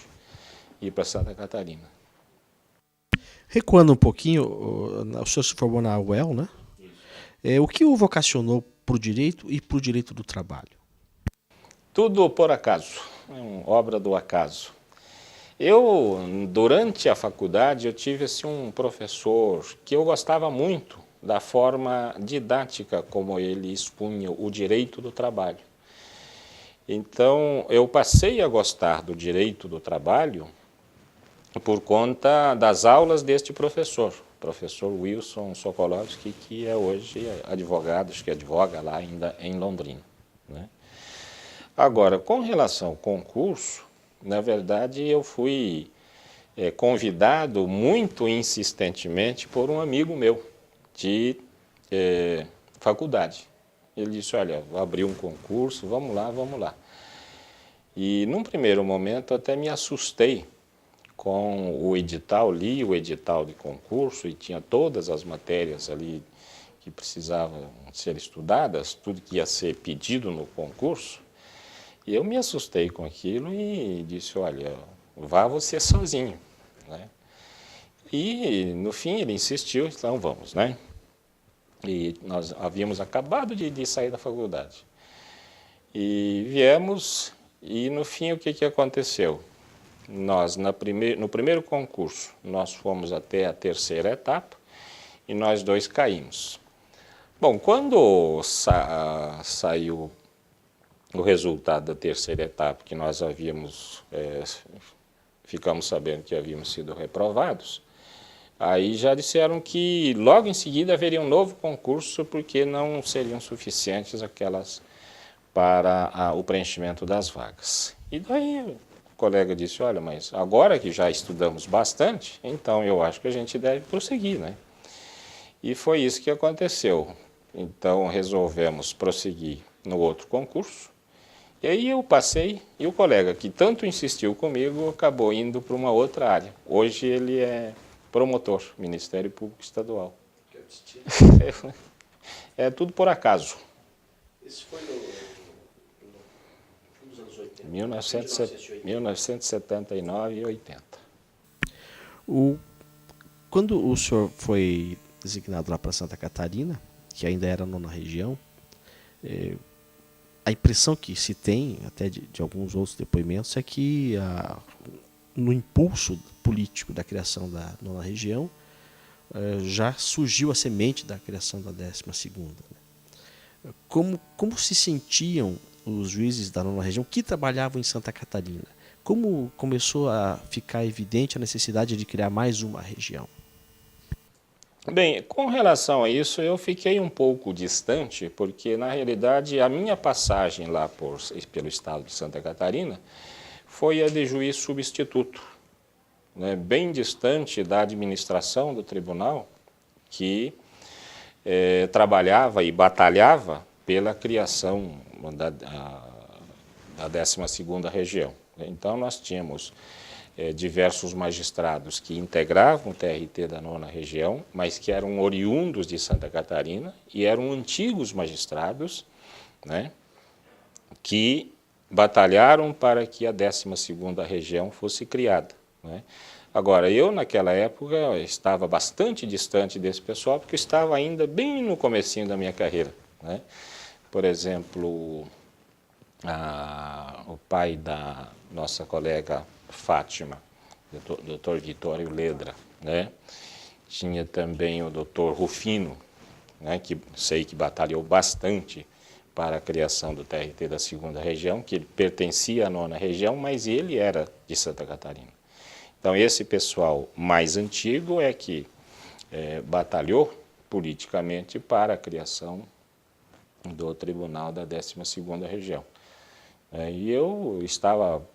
ir para Santa Catarina. Recuando um pouquinho, o senhor se formou na UEL, né? O que o vocacionou para o direito e para o direito do trabalho? Tudo por acaso, é uma obra do acaso. Eu, durante a faculdade, eu tive assim, um professor que eu gostava muito da forma didática como ele expunha o direito do trabalho. Então, eu passei a gostar do direito do trabalho por conta das aulas deste professor Wilson Sokolowski, que é hoje advogado, acho que advoga lá ainda em Londrina, né? Agora, com relação ao concurso, na verdade eu fui convidado muito insistentemente por um amigo meu de faculdade. Ele disse, olha, vou abrir um concurso, vamos lá, vamos lá. E num primeiro momento até me assustei com o edital, li o edital de concurso e tinha todas as matérias ali que precisavam ser estudadas, tudo que ia ser pedido no concurso. E eu me assustei com aquilo e disse, olha, vá você sozinho, né? E no fim ele insistiu, então vamos, né? E nós havíamos acabado de sair da faculdade. E viemos, e no fim o que aconteceu? Nós, no primeiro concurso, nós fomos até a terceira etapa e nós dois caímos. Bom, quando saiu o resultado da terceira etapa, que nós ficamos sabendo que havíamos sido reprovados, aí já disseram que logo em seguida haveria um novo concurso porque não seriam suficientes aquelas para o preenchimento das vagas. E daí o colega disse, olha, mas agora que já estudamos bastante, então eu acho que a gente deve prosseguir, né? E foi isso que aconteceu. Então resolvemos prosseguir no outro concurso. E aí eu passei e o colega que tanto insistiu comigo acabou indo para uma outra área. Hoje ele é promotor, Ministério Público Estadual. Que destino. É tudo por acaso. Isso foi nos anos 80? 1979 e 80. Quando o senhor foi designado lá para Santa Catarina, que ainda era a 9ª região, a impressão que se tem, até de alguns outros depoimentos, é que no impulso político da criação da 9ª região, já surgiu a semente da criação da 12ª. Né? Como se sentiam os juízes da 9ª região que trabalhavam em Santa Catarina? Como começou a ficar evidente a necessidade de criar mais uma região? Bem, com relação a isso, eu fiquei um pouco distante, porque, na realidade, a minha passagem lá pelo estado de Santa Catarina foi a de juiz substituto, né, bem distante da administração do tribunal, que trabalhava e batalhava pela criação da 12ª região. Então, nós tínhamos diversos magistrados que integravam o TRT da 9ª região, mas que eram oriundos de Santa Catarina e eram antigos magistrados, né, que batalharam para que a 12ª região fosse criada, né. Agora, eu naquela época estava bastante distante desse pessoal, porque eu estava ainda bem no comecinho da minha carreira, né. Por exemplo, o pai da nossa colega Fátima, Dr. Vitório Ledra, né? Tinha também o Dr. Rufino, né, que sei que batalhou bastante para a criação do TRT da 2ª região, que ele pertencia à 9ª região, mas ele era de Santa Catarina. Então, esse pessoal mais antigo é que batalhou politicamente para a criação do Tribunal da 12ª região. E eu estava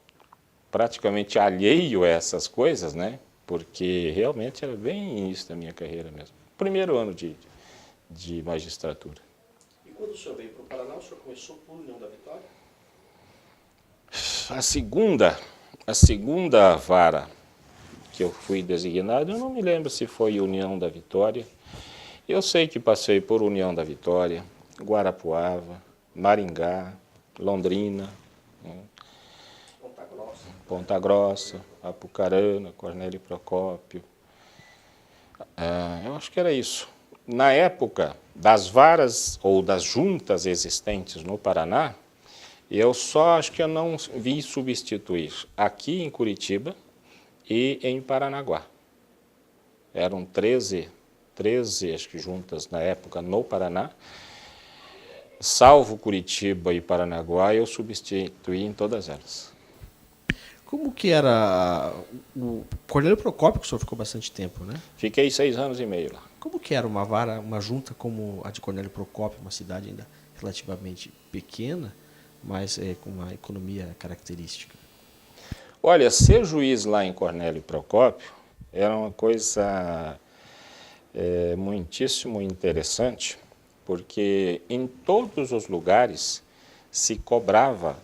praticamente alheio a essas coisas, né? Porque realmente era bem início da minha carreira mesmo. Primeiro ano de magistratura. E quando o senhor veio para o Paraná, o senhor começou por União da Vitória? A segunda vara que eu fui designado, eu não me lembro se foi União da Vitória. Eu sei que passei por União da Vitória, Guarapuava, Maringá, Londrina, né? Ponta Grossa, Apucarana, Cornélio Procópio. Eu acho que era isso. Na época das varas ou das juntas existentes no Paraná, acho que eu não vi substituir aqui em Curitiba e em Paranaguá. Eram 13 acho que juntas na época no Paraná. Salvo Curitiba e Paranaguá, eu substituí em todas elas. Como que era o Cornélio Procópio, que o senhor ficou bastante tempo, né? Fiquei 6 anos e meio lá. Como que era uma vara, uma junta como a de Cornélio Procópio, uma cidade ainda relativamente pequena, mas com uma economia característica? Olha, ser juiz lá em Cornélio Procópio era uma coisa muitíssimo interessante, porque em todos os lugares se cobrava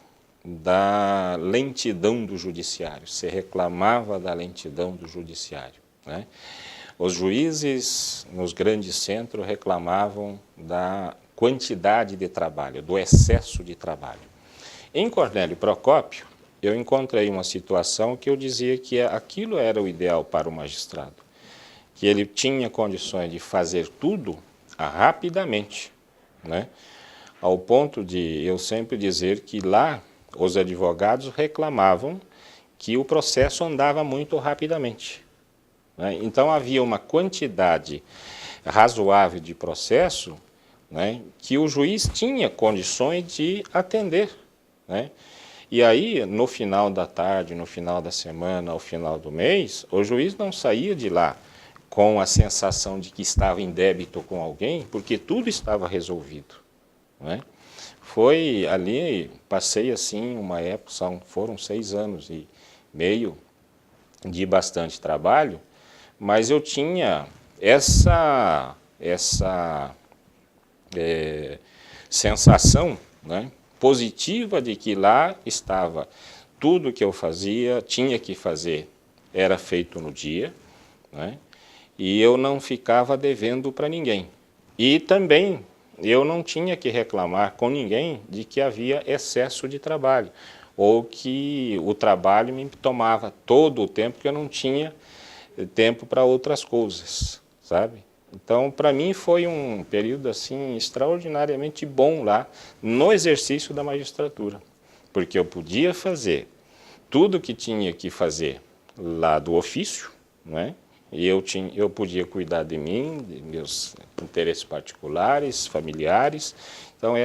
da lentidão do judiciário, se reclamava da lentidão do judiciário, né? Os juízes nos grandes centros reclamavam da quantidade de trabalho, do excesso de trabalho. Em Cornélio Procópio, eu encontrei uma situação que eu dizia que aquilo era o ideal para o magistrado, que ele tinha condições de fazer tudo rapidamente, né? Ao ponto de eu sempre dizer que lá os advogados reclamavam que o processo andava muito rapidamente, né? Então havia uma quantidade razoável de processo, né, que o juiz tinha condições de atender, né? E aí, no final da tarde, no final da semana, ao final do mês, o juiz não saía de lá com a sensação de que estava em débito com alguém, porque tudo estava resolvido, né? Foi ali, passei assim uma época, foram 6 anos e meio de bastante trabalho, mas eu tinha essa sensação, né, positiva de que lá estava tudo que eu fazia, tinha que fazer, era feito no dia, né, e eu não ficava devendo para ninguém. E também eu não tinha que reclamar com ninguém de que havia excesso de trabalho, ou que o trabalho me tomava todo o tempo que eu não tinha tempo para outras coisas, sabe? Então, para mim foi um período assim extraordinariamente bom lá no exercício da magistratura, porque eu podia fazer tudo o que tinha que fazer lá do ofício, né? E eu podia cuidar de mim, de meus interesses particulares, familiares. Então,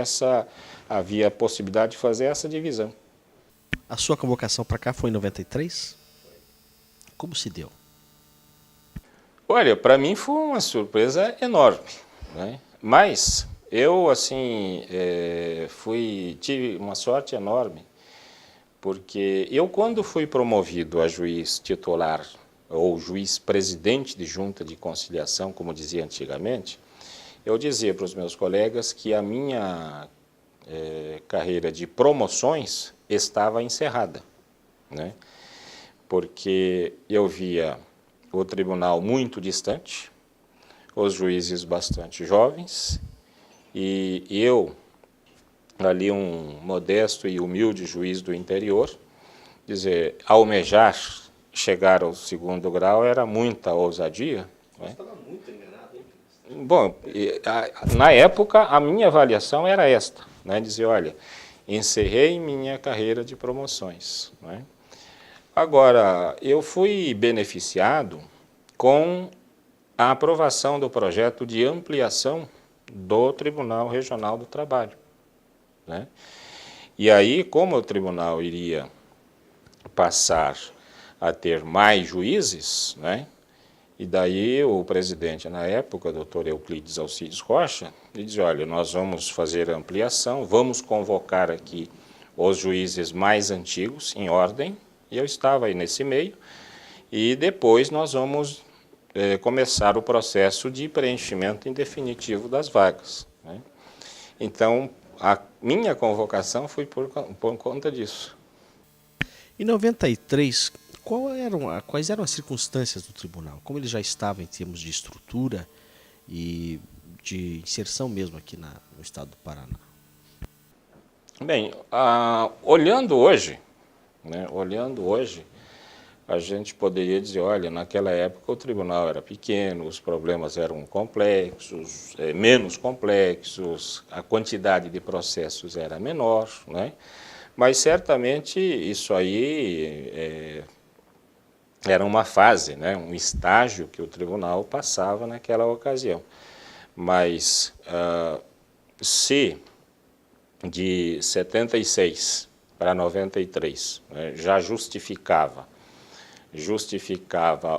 havia a possibilidade de fazer essa divisão. A sua convocação para cá foi em 93? Como se deu? Olha, para mim foi uma surpresa enorme, né? Mas eu, assim, tive uma sorte enorme, porque eu, quando fui promovido a juiz titular, ou juiz presidente de junta de conciliação, como dizia antigamente, eu dizia para os meus colegas que a minha carreira de promoções estava encerrada, né? Porque eu via o tribunal muito distante, os juízes bastante jovens, e eu, ali um modesto e humilde juiz do interior, dizer, almejar chegar ao 2º grau era muita ousadia. Você estava muito enganado, hein? Bom, na época a minha avaliação era esta, né, dizer, olha, encerrei minha carreira de promoções, né? Agora, eu fui beneficiado com a aprovação do projeto de ampliação do Tribunal Regional do Trabalho, né? E aí, como o tribunal iria passar a ter mais juízes, né? E daí o presidente, na época, o doutor Euclides Alcides Rocha, ele dizia, olha, nós vamos fazer a ampliação, vamos convocar aqui os juízes mais antigos, em ordem, e eu estava aí nesse meio, e depois nós vamos começar o processo de preenchimento em definitivo das vagas, né? Então, a minha convocação foi por conta disso. Em 93, quais eram as circunstâncias do tribunal? Como ele já estava em termos de estrutura e de inserção mesmo aqui no estado do Paraná? Bem, olhando hoje, né, a gente poderia dizer, olha, naquela época o tribunal era pequeno, os problemas eram complexos, menos complexos, a quantidade de processos era menor, né? Mas certamente isso aí era uma fase, né, um estágio que o tribunal passava naquela ocasião. Mas se de 76 para 93, né, já justificava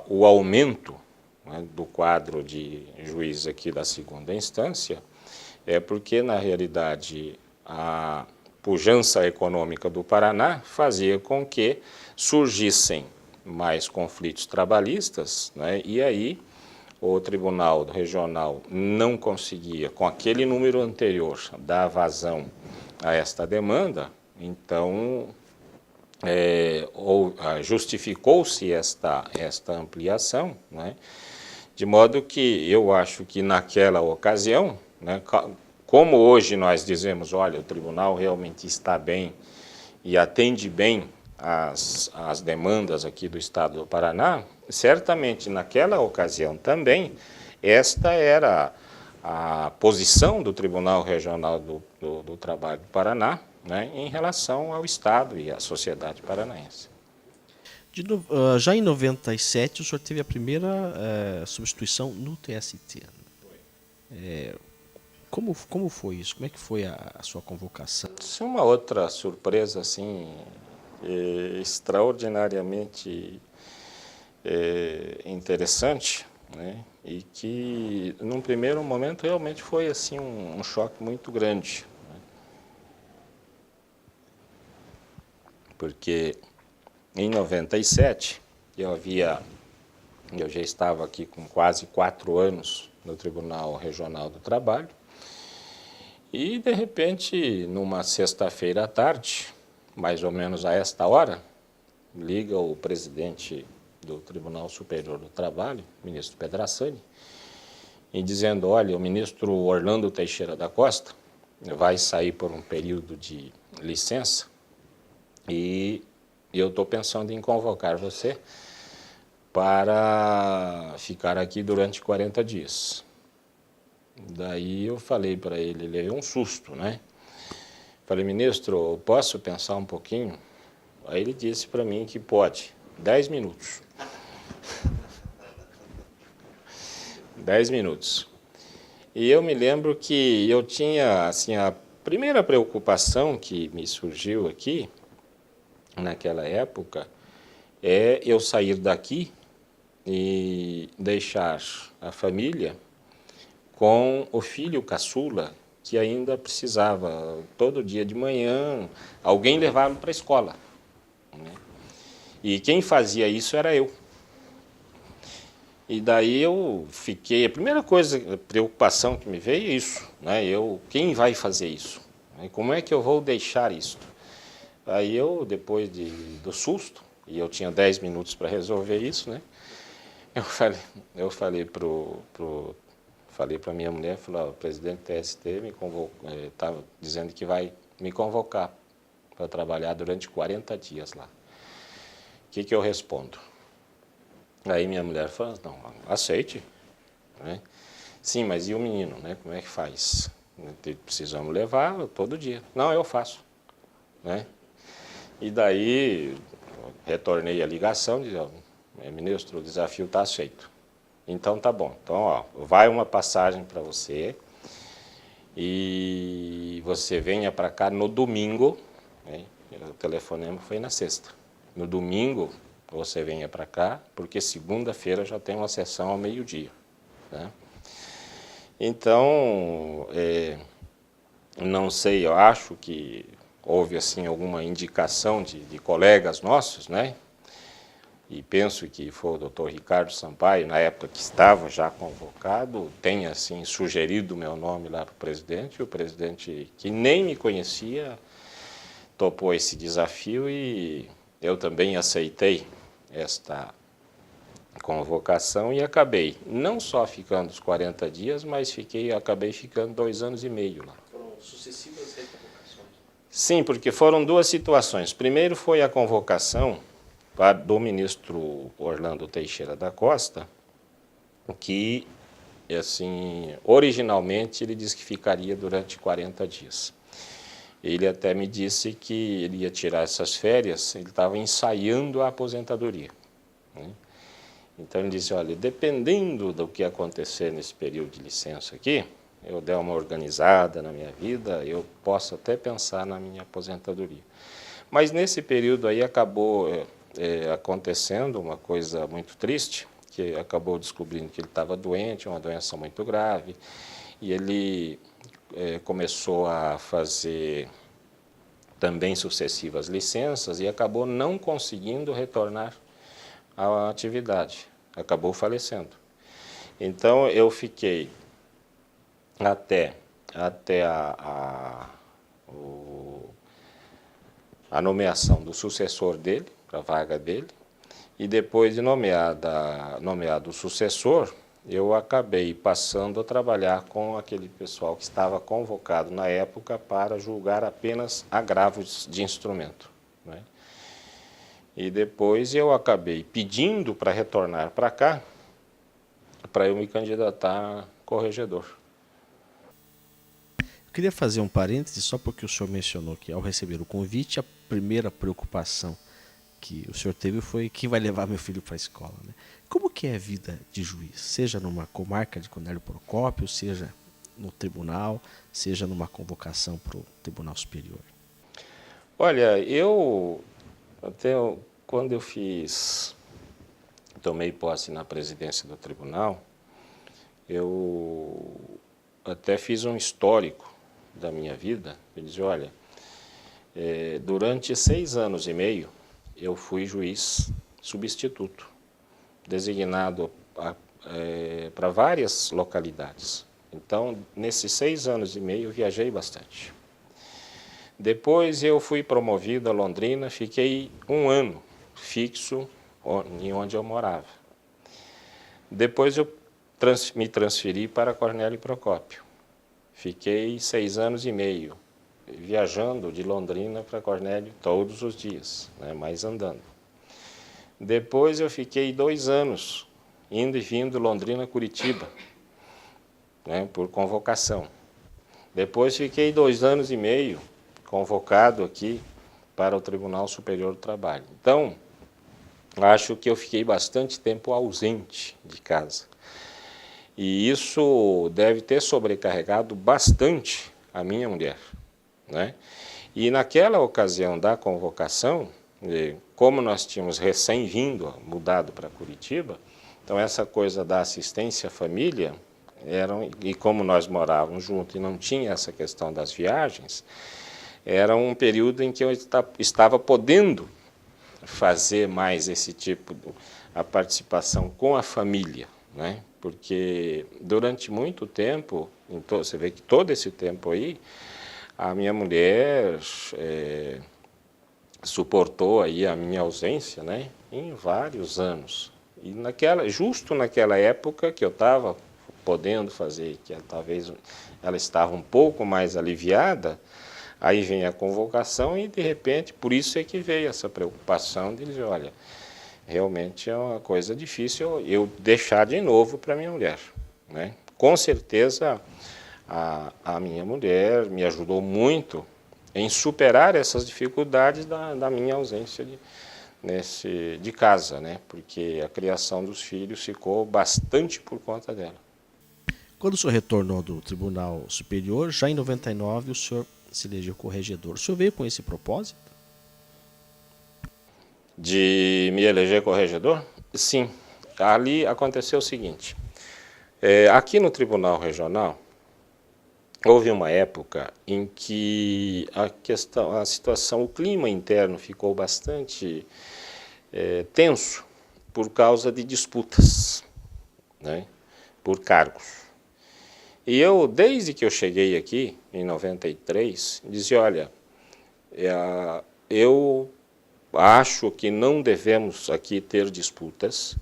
o aumento, né, do quadro de juiz aqui da segunda instância, é porque, na realidade, a pujança econômica do Paraná fazia com que surgissem mais conflitos trabalhistas, né, e aí o Tribunal Regional não conseguia, com aquele número anterior, dar vazão a esta demanda, então justificou-se esta ampliação, né, de modo que eu acho que naquela ocasião, né, como hoje nós dizemos, olha, o tribunal realmente está bem e atende bem as demandas aqui do Estado do Paraná, certamente naquela ocasião também, esta era a posição do Tribunal Regional do Trabalho do Paraná, né, em relação ao Estado e à sociedade paranaense. Já em 97, o senhor teve a primeira substituição no TST. Como foi isso? Como é que foi a sua convocação? Isso é uma outra surpresa, assim, extraordinariamente interessante, né? E que, num primeiro momento, realmente foi assim um choque muito grande, né? Porque em 97 eu já estava aqui com quase 4 anos no Tribunal Regional do Trabalho e, de repente, numa sexta-feira à tarde, mais ou menos a esta hora, liga o presidente do Tribunal Superior do Trabalho, ministro Pedrassani, e dizendo, olha, o ministro Orlando Teixeira da Costa vai sair por um período de licença e eu estou pensando em convocar você para ficar aqui durante 40 dias. Daí eu falei para ele, levei um susto, né? Falei, ministro, posso pensar um pouquinho? Aí ele disse para mim que pode, 10 minutos. 10 minutos. E eu me lembro que eu tinha, assim, a primeira preocupação que me surgiu aqui, naquela época, é eu sair daqui e deixar a família com o filho caçula, que ainda precisava, todo dia de manhã, alguém levá-lo para a escola, né? E quem fazia isso era eu. E daí eu fiquei, a primeira coisa, a preocupação que me veio é isso, né? Quem vai fazer isso? Como é que eu vou deixar isso? Aí eu, depois do susto, e eu tinha 10 minutos para resolver isso, né? Falei para minha mulher, o presidente do TST me convocou, estava dizendo que vai me convocar para trabalhar durante 40 dias lá. O que eu respondo? Aí minha mulher falou, não, aceite, né? Sim, mas e o menino, né? Como é que faz? Precisamos levar todo dia. Não, eu faço, né? E daí retornei a ligação, dizendo, ministro, o desafio está aceito. Então tá bom. Então, ó, vai uma passagem para você e você venha para cá no domingo, né? O telefonema foi na sexta. No domingo você venha para cá, porque segunda-feira já tem uma sessão ao meio-dia, né? Então, não sei, eu acho que houve assim alguma indicação de colegas nossos, né? E penso que foi o doutor Ricardo Sampaio, na época que estava já convocado, tenha assim, sugerido o meu nome lá para o presidente, e o presidente, que nem me conhecia, topou esse desafio e eu também aceitei esta convocação e acabei não só ficando os 40 dias, mas acabei ficando 2 anos e meio lá. Foram sucessivas reconvocações? Sim, porque foram 2 situações. Primeiro foi a convocação do ministro Orlando Teixeira da Costa, que, assim, originalmente ele disse que ficaria durante 40 dias. Ele até me disse que ele ia tirar essas férias, ele estava ensaiando a aposentadoria, né? Então ele disse, olha, dependendo do que acontecer nesse período de licença aqui, eu der uma organizada na minha vida, eu posso até pensar na minha aposentadoria. Mas nesse período aí acabou acontecendo uma coisa muito triste, que acabou descobrindo que ele estava doente, uma doença muito grave, e ele começou a fazer também sucessivas licenças e acabou não conseguindo retornar à atividade, acabou falecendo. Então eu fiquei até a nomeação do sucessor dele, para a vaga dele, e depois de nomeado o sucessor, eu acabei passando a trabalhar com aquele pessoal que estava convocado na época para julgar apenas agravos de instrumento, né? E depois eu acabei pedindo para retornar para cá, para eu me candidatar a corregedor. Eu queria fazer um parêntese, só porque o senhor mencionou que ao receber o convite, a primeira preocupação que o senhor teve foi quem vai levar meu filho para a escola, né? Como que é a vida de juiz? Seja numa comarca de Cornélio Procópio, seja no tribunal, seja numa convocação para o Tribunal Superior. Olha, quando eu tomei posse na presidência do tribunal, eu até fiz um histórico da minha vida. Eu disse, olha, durante 6 anos e meio, eu fui juiz substituto, designado para várias localidades. Então, nesses 6 anos e meio, eu viajei bastante. Depois eu fui promovido a Londrina, fiquei 1 ano fixo em onde eu morava. Depois eu me transferi para Cornélio Procópio. Fiquei 6 anos e meio, viajando de Londrina para Cornélio todos os dias, né, mas andando. Depois eu fiquei 2 anos, indo e vindo Londrina-Curitiba, né, por convocação. Depois fiquei 2 anos e meio, convocado aqui para o Tribunal Superior do Trabalho. Então, acho que eu fiquei bastante tempo ausente de casa. E isso deve ter sobrecarregado bastante a minha mulher, né? E naquela ocasião da convocação, como nós tínhamos recém-vindo, mudado para Curitiba, então essa coisa da assistência à família, e como nós morávamos juntos e não tinha essa questão das viagens, era um período em que eu estava podendo fazer mais esse tipo a participação com a família, né? Porque durante muito tempo, então, você vê que todo esse tempo aí, a minha mulher suportou aí a minha ausência, né, em vários anos. E justo naquela época que eu estava podendo fazer, que talvez ela estava um pouco mais aliviada, aí vem a convocação e, de repente, por isso é que veio essa preocupação de dizer, olha, realmente é uma coisa difícil eu deixar de novo para minha mulher, né? Com certeza, a minha mulher me ajudou muito em superar essas dificuldades da minha ausência de casa, né? Porque a criação dos filhos ficou bastante por conta dela. Quando o senhor retornou do Tribunal Superior, já em 99, o senhor se elegeu corregedor. O senhor veio com esse propósito? De me eleger corregedor? Sim. Ali aconteceu o seguinte. Aqui no Tribunal Regional, houve uma época em que a situação, o clima interno ficou bastante tenso por causa de disputas, né, por cargos. E eu, desde que eu cheguei aqui, em 93, dizia, olha, eu acho que não devemos aqui ter disputas.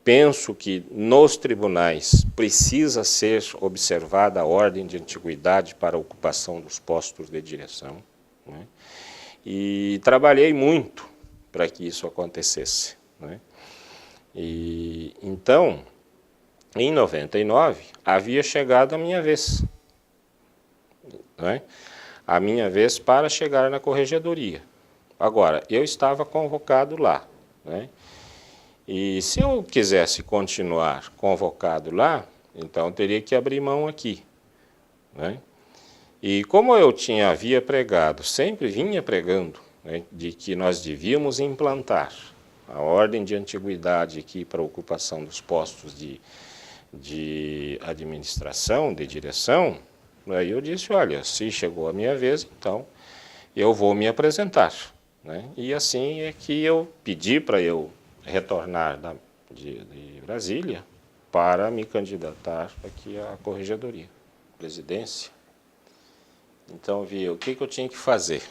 Penso que nos tribunais precisa ser observada a ordem de antiguidade para a ocupação dos postos de direção, né? E trabalhei muito para que isso acontecesse, né? E então, em 99, havia chegado a minha vez, né? A minha vez para chegar na corregedoria. Agora, eu estava convocado lá, né? E se eu quisesse continuar convocado lá, então eu teria que abrir mão aqui, né? E como eu havia pregado, sempre vinha pregando, né, de que nós devíamos implantar a ordem de antiguidade aqui para a ocupação dos postos de administração, de direção, aí eu disse, olha, se chegou a minha vez, então eu vou me apresentar. Né? E assim é que eu pedi para eu retornar de Brasília para me candidatar aqui à corregedoria, presidência. Então, vi o que eu tinha que fazer.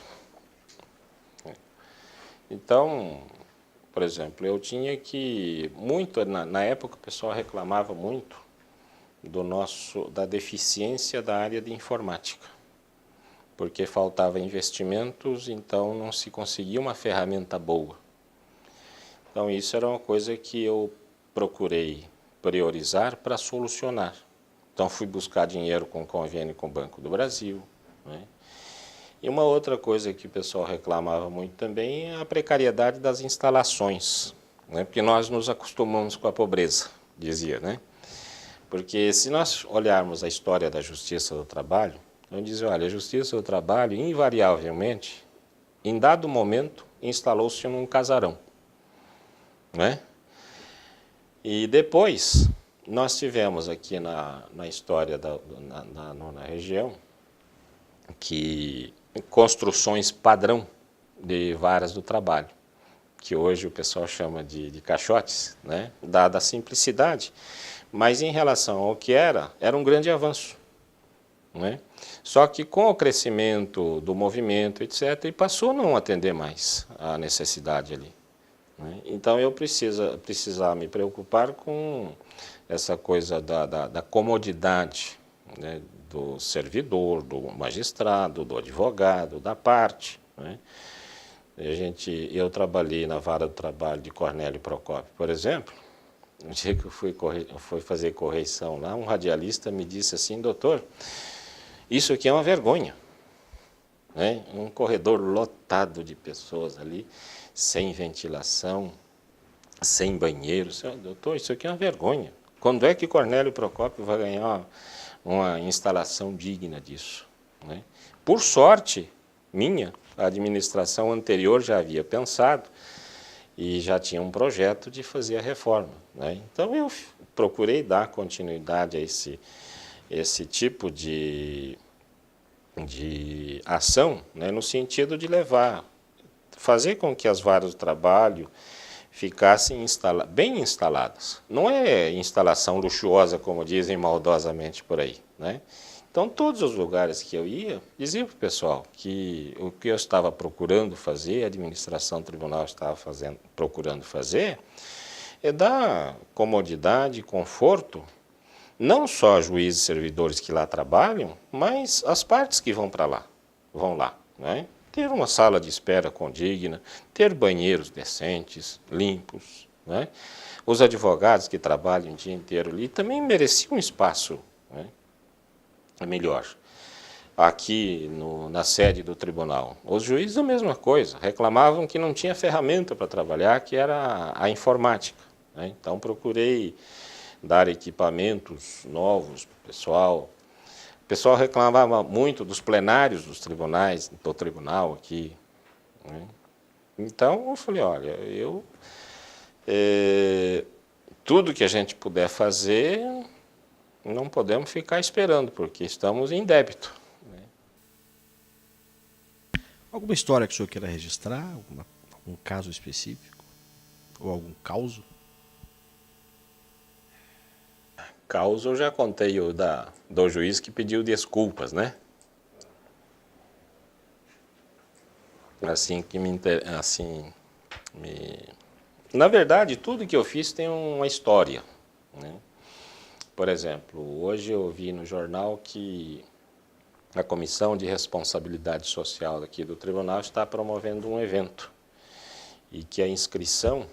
Então, por exemplo, eu tinha que, na época o pessoal reclamava muito da deficiência da área de informática, porque faltava investimentos, então não se conseguia uma ferramenta boa. Então isso era uma coisa que eu procurei priorizar para solucionar. Então fui buscar dinheiro com convênio com o Banco do Brasil, né? E uma outra coisa que o pessoal reclamava muito também é a precariedade das instalações, né? Porque nós nos acostumamos com a pobreza, dizia, né? Porque se nós olharmos a história da Justiça do Trabalho, vamos dizer, olha, a Justiça do Trabalho, invariavelmente, em dado momento, instalou-se num casarão, né? E depois, nós tivemos aqui na história na região, que construções padrão de varas do trabalho, que hoje o pessoal chama de caixotes, né? Dada a simplicidade, mas em relação ao que era um grande avanço, né? Só que com o crescimento do movimento, etc., ele passou a não atender mais a necessidade ali, né? Então eu precisava me preocupar com essa coisa da comodidade, né, do servidor, do magistrado, do advogado, da parte, né? Eu trabalhei na vara do trabalho de Cornélio Procópio, por exemplo. Um dia que eu fui fazer correição lá, um radialista me disse assim, doutor, isso aqui é uma vergonha, né? Um corredor lotado de pessoas ali, sem ventilação, sem banheiro. Doutor, isso aqui é uma vergonha. Quando é que Cornélio Procópio vai ganhar uma instalação digna disso, né? Por sorte minha, a administração anterior já havia pensado e já tinha um projeto de fazer a reforma, né? Então eu procurei dar continuidade a esse tipo de ação, né, no sentido de fazer com que as varas do trabalho ficassem bem instaladas. Não é instalação luxuosa, como dizem maldosamente por aí, né? Então, todos os lugares que eu ia, dizia para o pessoal que o que eu estava procurando fazer, a administração do tribunal estava procurando fazer, é dar comodidade, conforto, não só a juízes e servidores que lá trabalham, mas as partes que vão lá, né? Ter uma sala de espera condigna, ter banheiros decentes, limpos, né? Os advogados que trabalham o dia inteiro ali também mereciam um espaço, né, melhor. Aqui na sede do tribunal, os juízes a mesma coisa, reclamavam que não tinha ferramenta para trabalhar, que era a informática, né? Então procurei dar equipamentos novos para o pessoal. O pessoal reclamava muito dos plenários dos tribunais, do tribunal aqui, né? Então eu falei, olha, tudo que a gente puder fazer, não podemos ficar esperando, porque estamos em débito, né? Alguma história que o senhor queira registrar? Algum caso específico? Ou algum causo? Causa eu já contei do juiz que pediu desculpas, né? Na verdade, tudo que eu fiz tem uma história, né? Por exemplo, hoje eu vi no jornal que a Comissão de Responsabilidade Social aqui do Tribunal está promovendo um evento e que a inscrição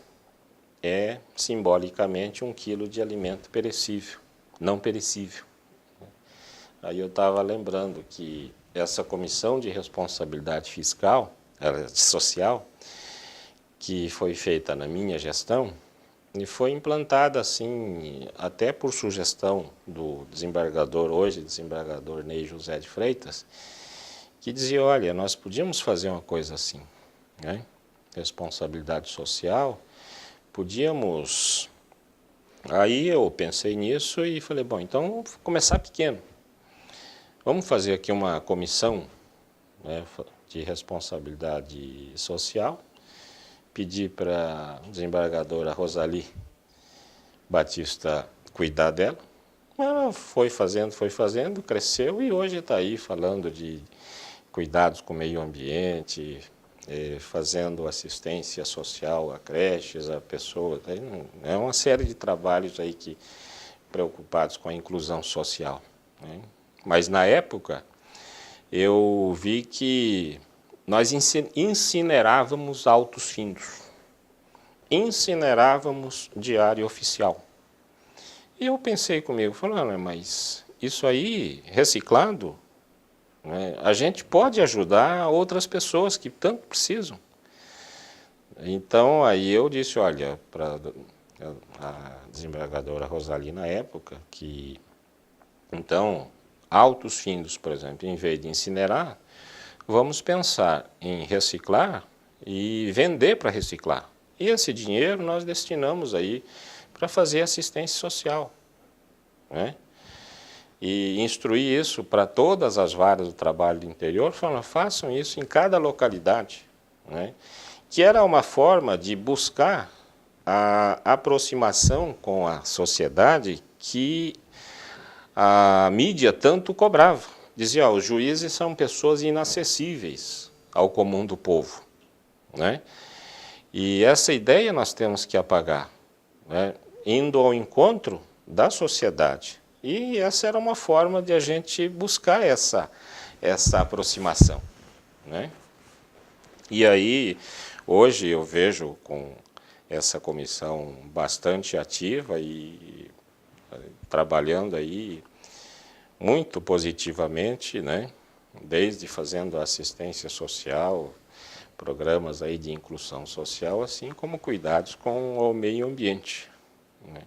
é, simbolicamente, 1 quilo de alimento perecível, não perecível. Aí eu estava lembrando que essa Comissão de Responsabilidade Social, que foi feita na minha gestão, E foi implantada assim, até por sugestão do desembargador, hoje desembargador Ney José de Freitas, que dizia, olha, nós podíamos fazer uma coisa assim, né? Responsabilidade social, podíamos... Aí eu pensei nisso e falei, bom, então vamos começar pequeno. Vamos fazer aqui uma comissão, né, de responsabilidade social, pedir para a desembargadora Rosali Batista cuidar dela. Ela foi fazendo, cresceu e hoje está aí falando de cuidados com o meio ambiente, fazendo assistência social a creches, a pessoas. É uma série de trabalhos aí que preocupados com a inclusão social, né? Mas na época eu vi que nós incinerávamos autos findos, incinerávamos diário oficial. E eu pensei comigo, falando, mas isso aí, reciclado, né, a gente pode ajudar outras pessoas que tanto precisam. Então, aí eu disse, olha, para a desembargadora Rosali na época, que, então, autos findos, por exemplo, em vez de incinerar, vamos pensar em reciclar e vender para reciclar. E esse dinheiro nós destinamos aí para fazer assistência social, né? E instruir isso para todas as varas do trabalho do interior, falando, façam isso em cada localidade, né? Que era uma forma de buscar a aproximação com a sociedade que a mídia tanto cobrava. Dizia, os juízes são pessoas inacessíveis ao comum do povo, né? E essa ideia nós temos que apagar, né? Indo ao encontro da sociedade. E essa era uma forma de a gente buscar essa aproximação, né? E aí, hoje eu vejo com essa comissão bastante ativa e trabalhando aí muito positivamente, né? Desde fazendo assistência social, programas aí de inclusão social, assim como cuidados com o meio ambiente, né?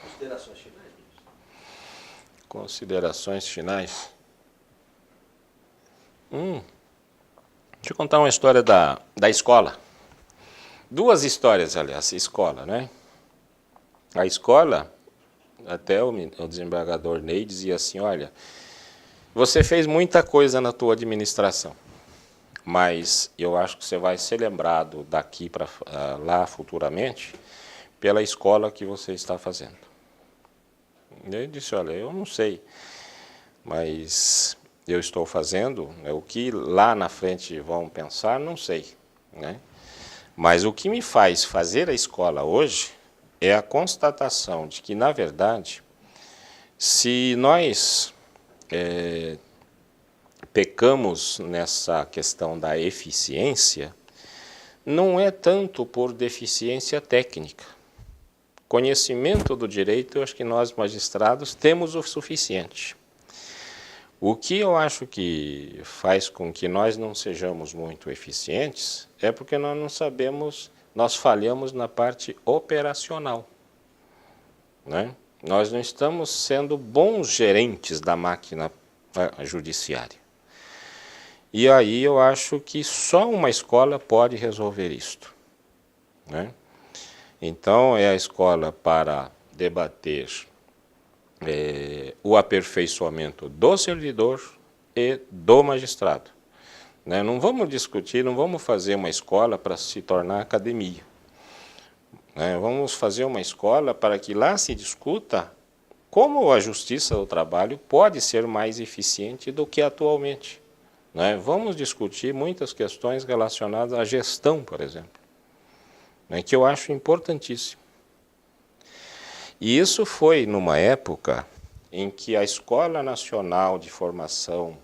Considerações finais? Considerações finais? Deixa eu contar uma história da escola. Duas histórias, aliás, escola, né? A escola, até o desembargador Ney dizia assim, olha, você fez muita coisa na tua administração, mas eu acho que você vai ser lembrado daqui para lá futuramente pela escola que você está fazendo. Ele disse, olha, eu não sei, mas eu estou fazendo, né, o que lá na frente vão pensar, não sei, né? Mas o que me faz fazer a escola hoje é a constatação de que, na verdade, se nós pecamos nessa questão da eficiência, não é tanto por deficiência técnica. Conhecimento do direito, eu acho que nós, magistrados, temos o suficiente. O que eu acho que faz com que nós não sejamos muito eficientes é porque nós não sabemos, nós falhamos na parte operacional, né? Nós não estamos sendo bons gerentes da máquina judiciária. E aí eu acho que só uma escola pode resolver isto, né? Então é a escola para debater o aperfeiçoamento do servidor e do magistrado, né? Não vamos discutir, não vamos fazer uma escola para se tornar academia, né? Vamos fazer uma escola para que lá se discuta como a justiça do trabalho pode ser mais eficiente do que atualmente, né? Vamos discutir muitas questões relacionadas à gestão, por exemplo, né, que eu acho importantíssimo. E isso foi numa época em que a Escola Nacional de Formação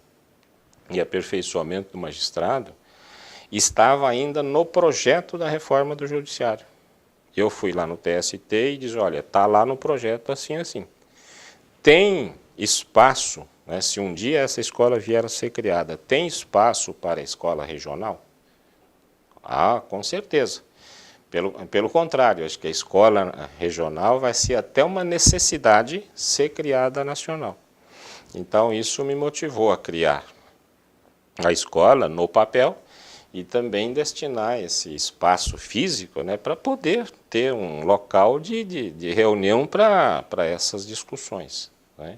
e Aperfeiçoamento do Magistrado estava ainda no projeto da reforma do Judiciário. Eu fui lá no TST e disse, olha, está lá no projeto assim, assim. Tem espaço, né, se um dia essa escola vier a ser criada, tem espaço para a escola regional? Ah, com certeza. Pelo contrário, acho que a escola regional vai ser até uma necessidade ser criada nacional. Então, isso me motivou a criar a escola no papel e também destinar esse espaço físico, né, para poder ter um local de reunião para essas discussões, né.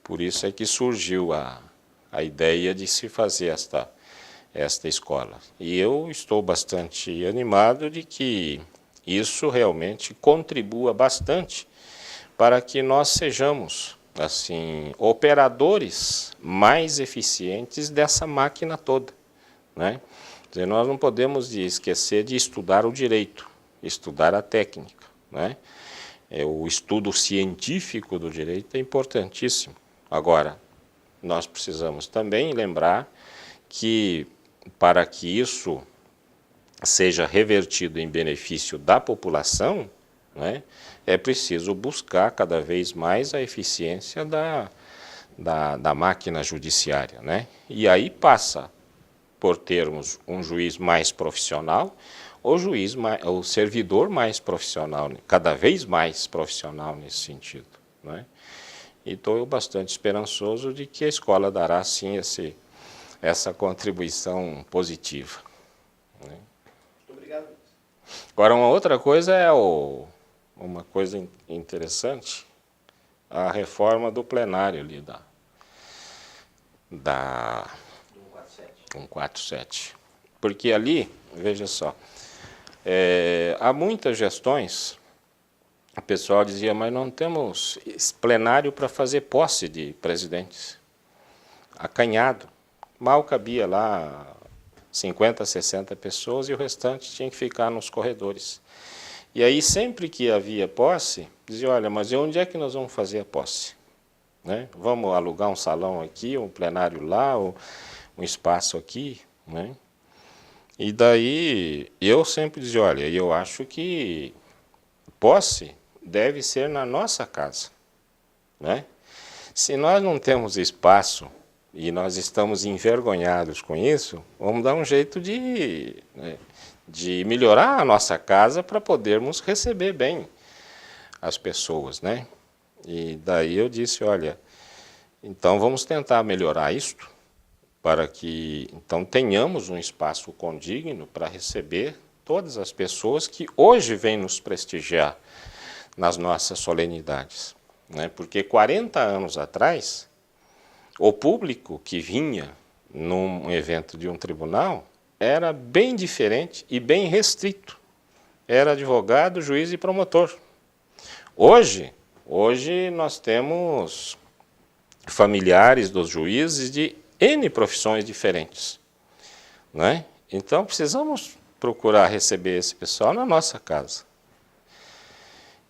Por isso é que surgiu a ideia de se fazer esta escola. E eu estou bastante animado de que isso realmente contribua bastante para que nós sejamos, assim, operadores mais eficientes dessa máquina toda, né? Quer dizer, nós não podemos esquecer de estudar o direito, estudar a técnica, né? O estudo científico do direito é importantíssimo. Agora, nós precisamos também lembrar que, para que isso seja revertido em benefício da população, né, é preciso buscar cada vez mais a eficiência da máquina judiciária, né? E aí passa por termos um juiz mais profissional, o servidor mais profissional, cada vez mais profissional nesse sentido, né? E estou bastante esperançoso de que a escola dará, sim, essa contribuição positiva, né? Muito obrigado. Agora, uma outra coisa uma coisa interessante, a reforma do plenário ali da 147. Porque ali, veja só, há muitas gestões, o pessoal dizia, mas não temos plenário para fazer posse de presidentes. Acanhado. Mal cabia lá 50, 60 pessoas e o restante tinha que ficar nos corredores. E aí, sempre que havia posse, dizia, olha, mas onde é que nós vamos fazer a posse? Né? Vamos alugar um salão aqui, um plenário lá, um espaço aqui, né? E daí, eu sempre dizia, olha, eu acho que posse deve ser na nossa casa, né? Se nós não temos espaço e nós estamos envergonhados com isso, vamos dar um jeito de melhorar a nossa casa para podermos receber bem as pessoas, né? E daí eu disse, olha, então vamos tentar melhorar isto para que então tenhamos um espaço condigno para receber todas as pessoas que hoje vêm nos prestigiar nas nossas solenidades, né? Porque 40 anos atrás, o público que vinha num evento de um tribunal era bem diferente e bem restrito. Era advogado, juiz e promotor. Hoje nós temos familiares dos juízes de N profissões diferentes, né? Então, precisamos procurar receber esse pessoal na nossa casa.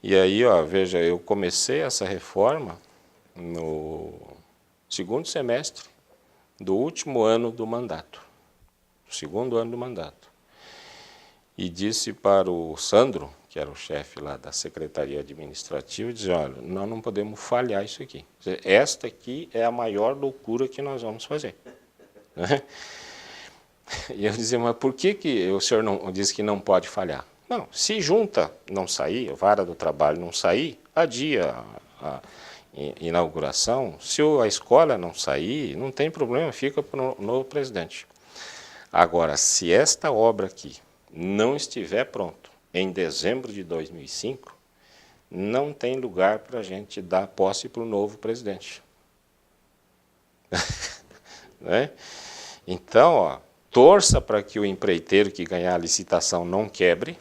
E aí, ó, veja, eu comecei essa reforma no segundo semestre do último ano do mandato, segundo ano do mandato. E disse para o Sandro, que era o chefe lá da Secretaria Administrativa, dizia, olha, nós não podemos falhar isso aqui. Esta aqui é a maior loucura que nós vamos fazer. E eu dizia, mas por que o senhor não disse que não pode falhar? Não, se junta não sair, a vara do trabalho não sair, adia a inauguração. Se a escola não sair, não tem problema, fica para o novo presidente. Agora, se esta obra aqui não estiver pronto em dezembro de 2005, não tem lugar para a gente dar posse para o novo presidente. Né? Então, ó, torça para que o empreiteiro que ganhar a licitação não quebre,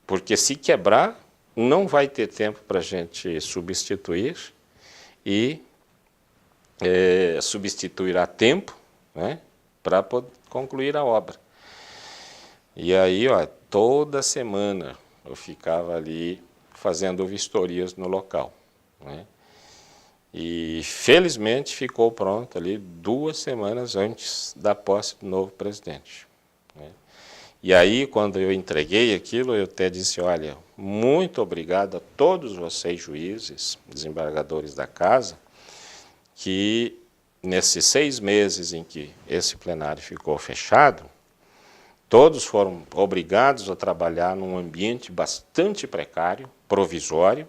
porque se quebrar, não vai ter tempo para a gente substituir e substituir a tempo, né, para concluir a obra. E aí, ó, toda semana eu ficava ali fazendo vistorias no local, né? E felizmente ficou pronto ali 2 semanas antes da posse do novo presidente, né? E aí, quando eu entreguei aquilo, eu até disse, olha, muito obrigado a todos vocês juízes, desembargadores da casa, que nesses 6 meses em que esse plenário ficou fechado, Todos foram obrigados a trabalhar num ambiente bastante precário, provisório,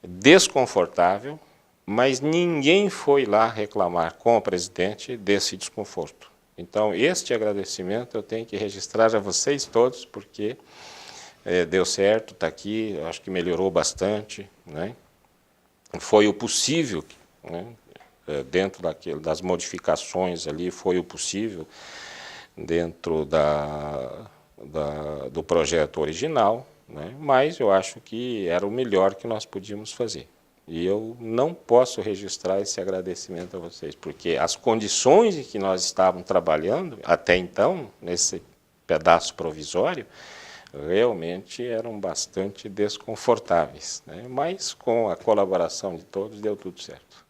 desconfortável, mas ninguém foi lá reclamar com o presidente desse desconforto. Então, este agradecimento eu tenho que registrar a vocês todos, porque deu certo, está aqui, acho que melhorou bastante, né? Foi o possível, né? Dentro das modificações ali, foi o possível dentro do projeto original, né? Mas eu acho que era o melhor que nós podíamos fazer. E eu não posso registrar esse agradecimento a vocês, porque as condições em que nós estávamos trabalhando, até então, nesse pedaço provisório, realmente eram bastante desconfortáveis, né? Mas com a colaboração de todos deu tudo certo.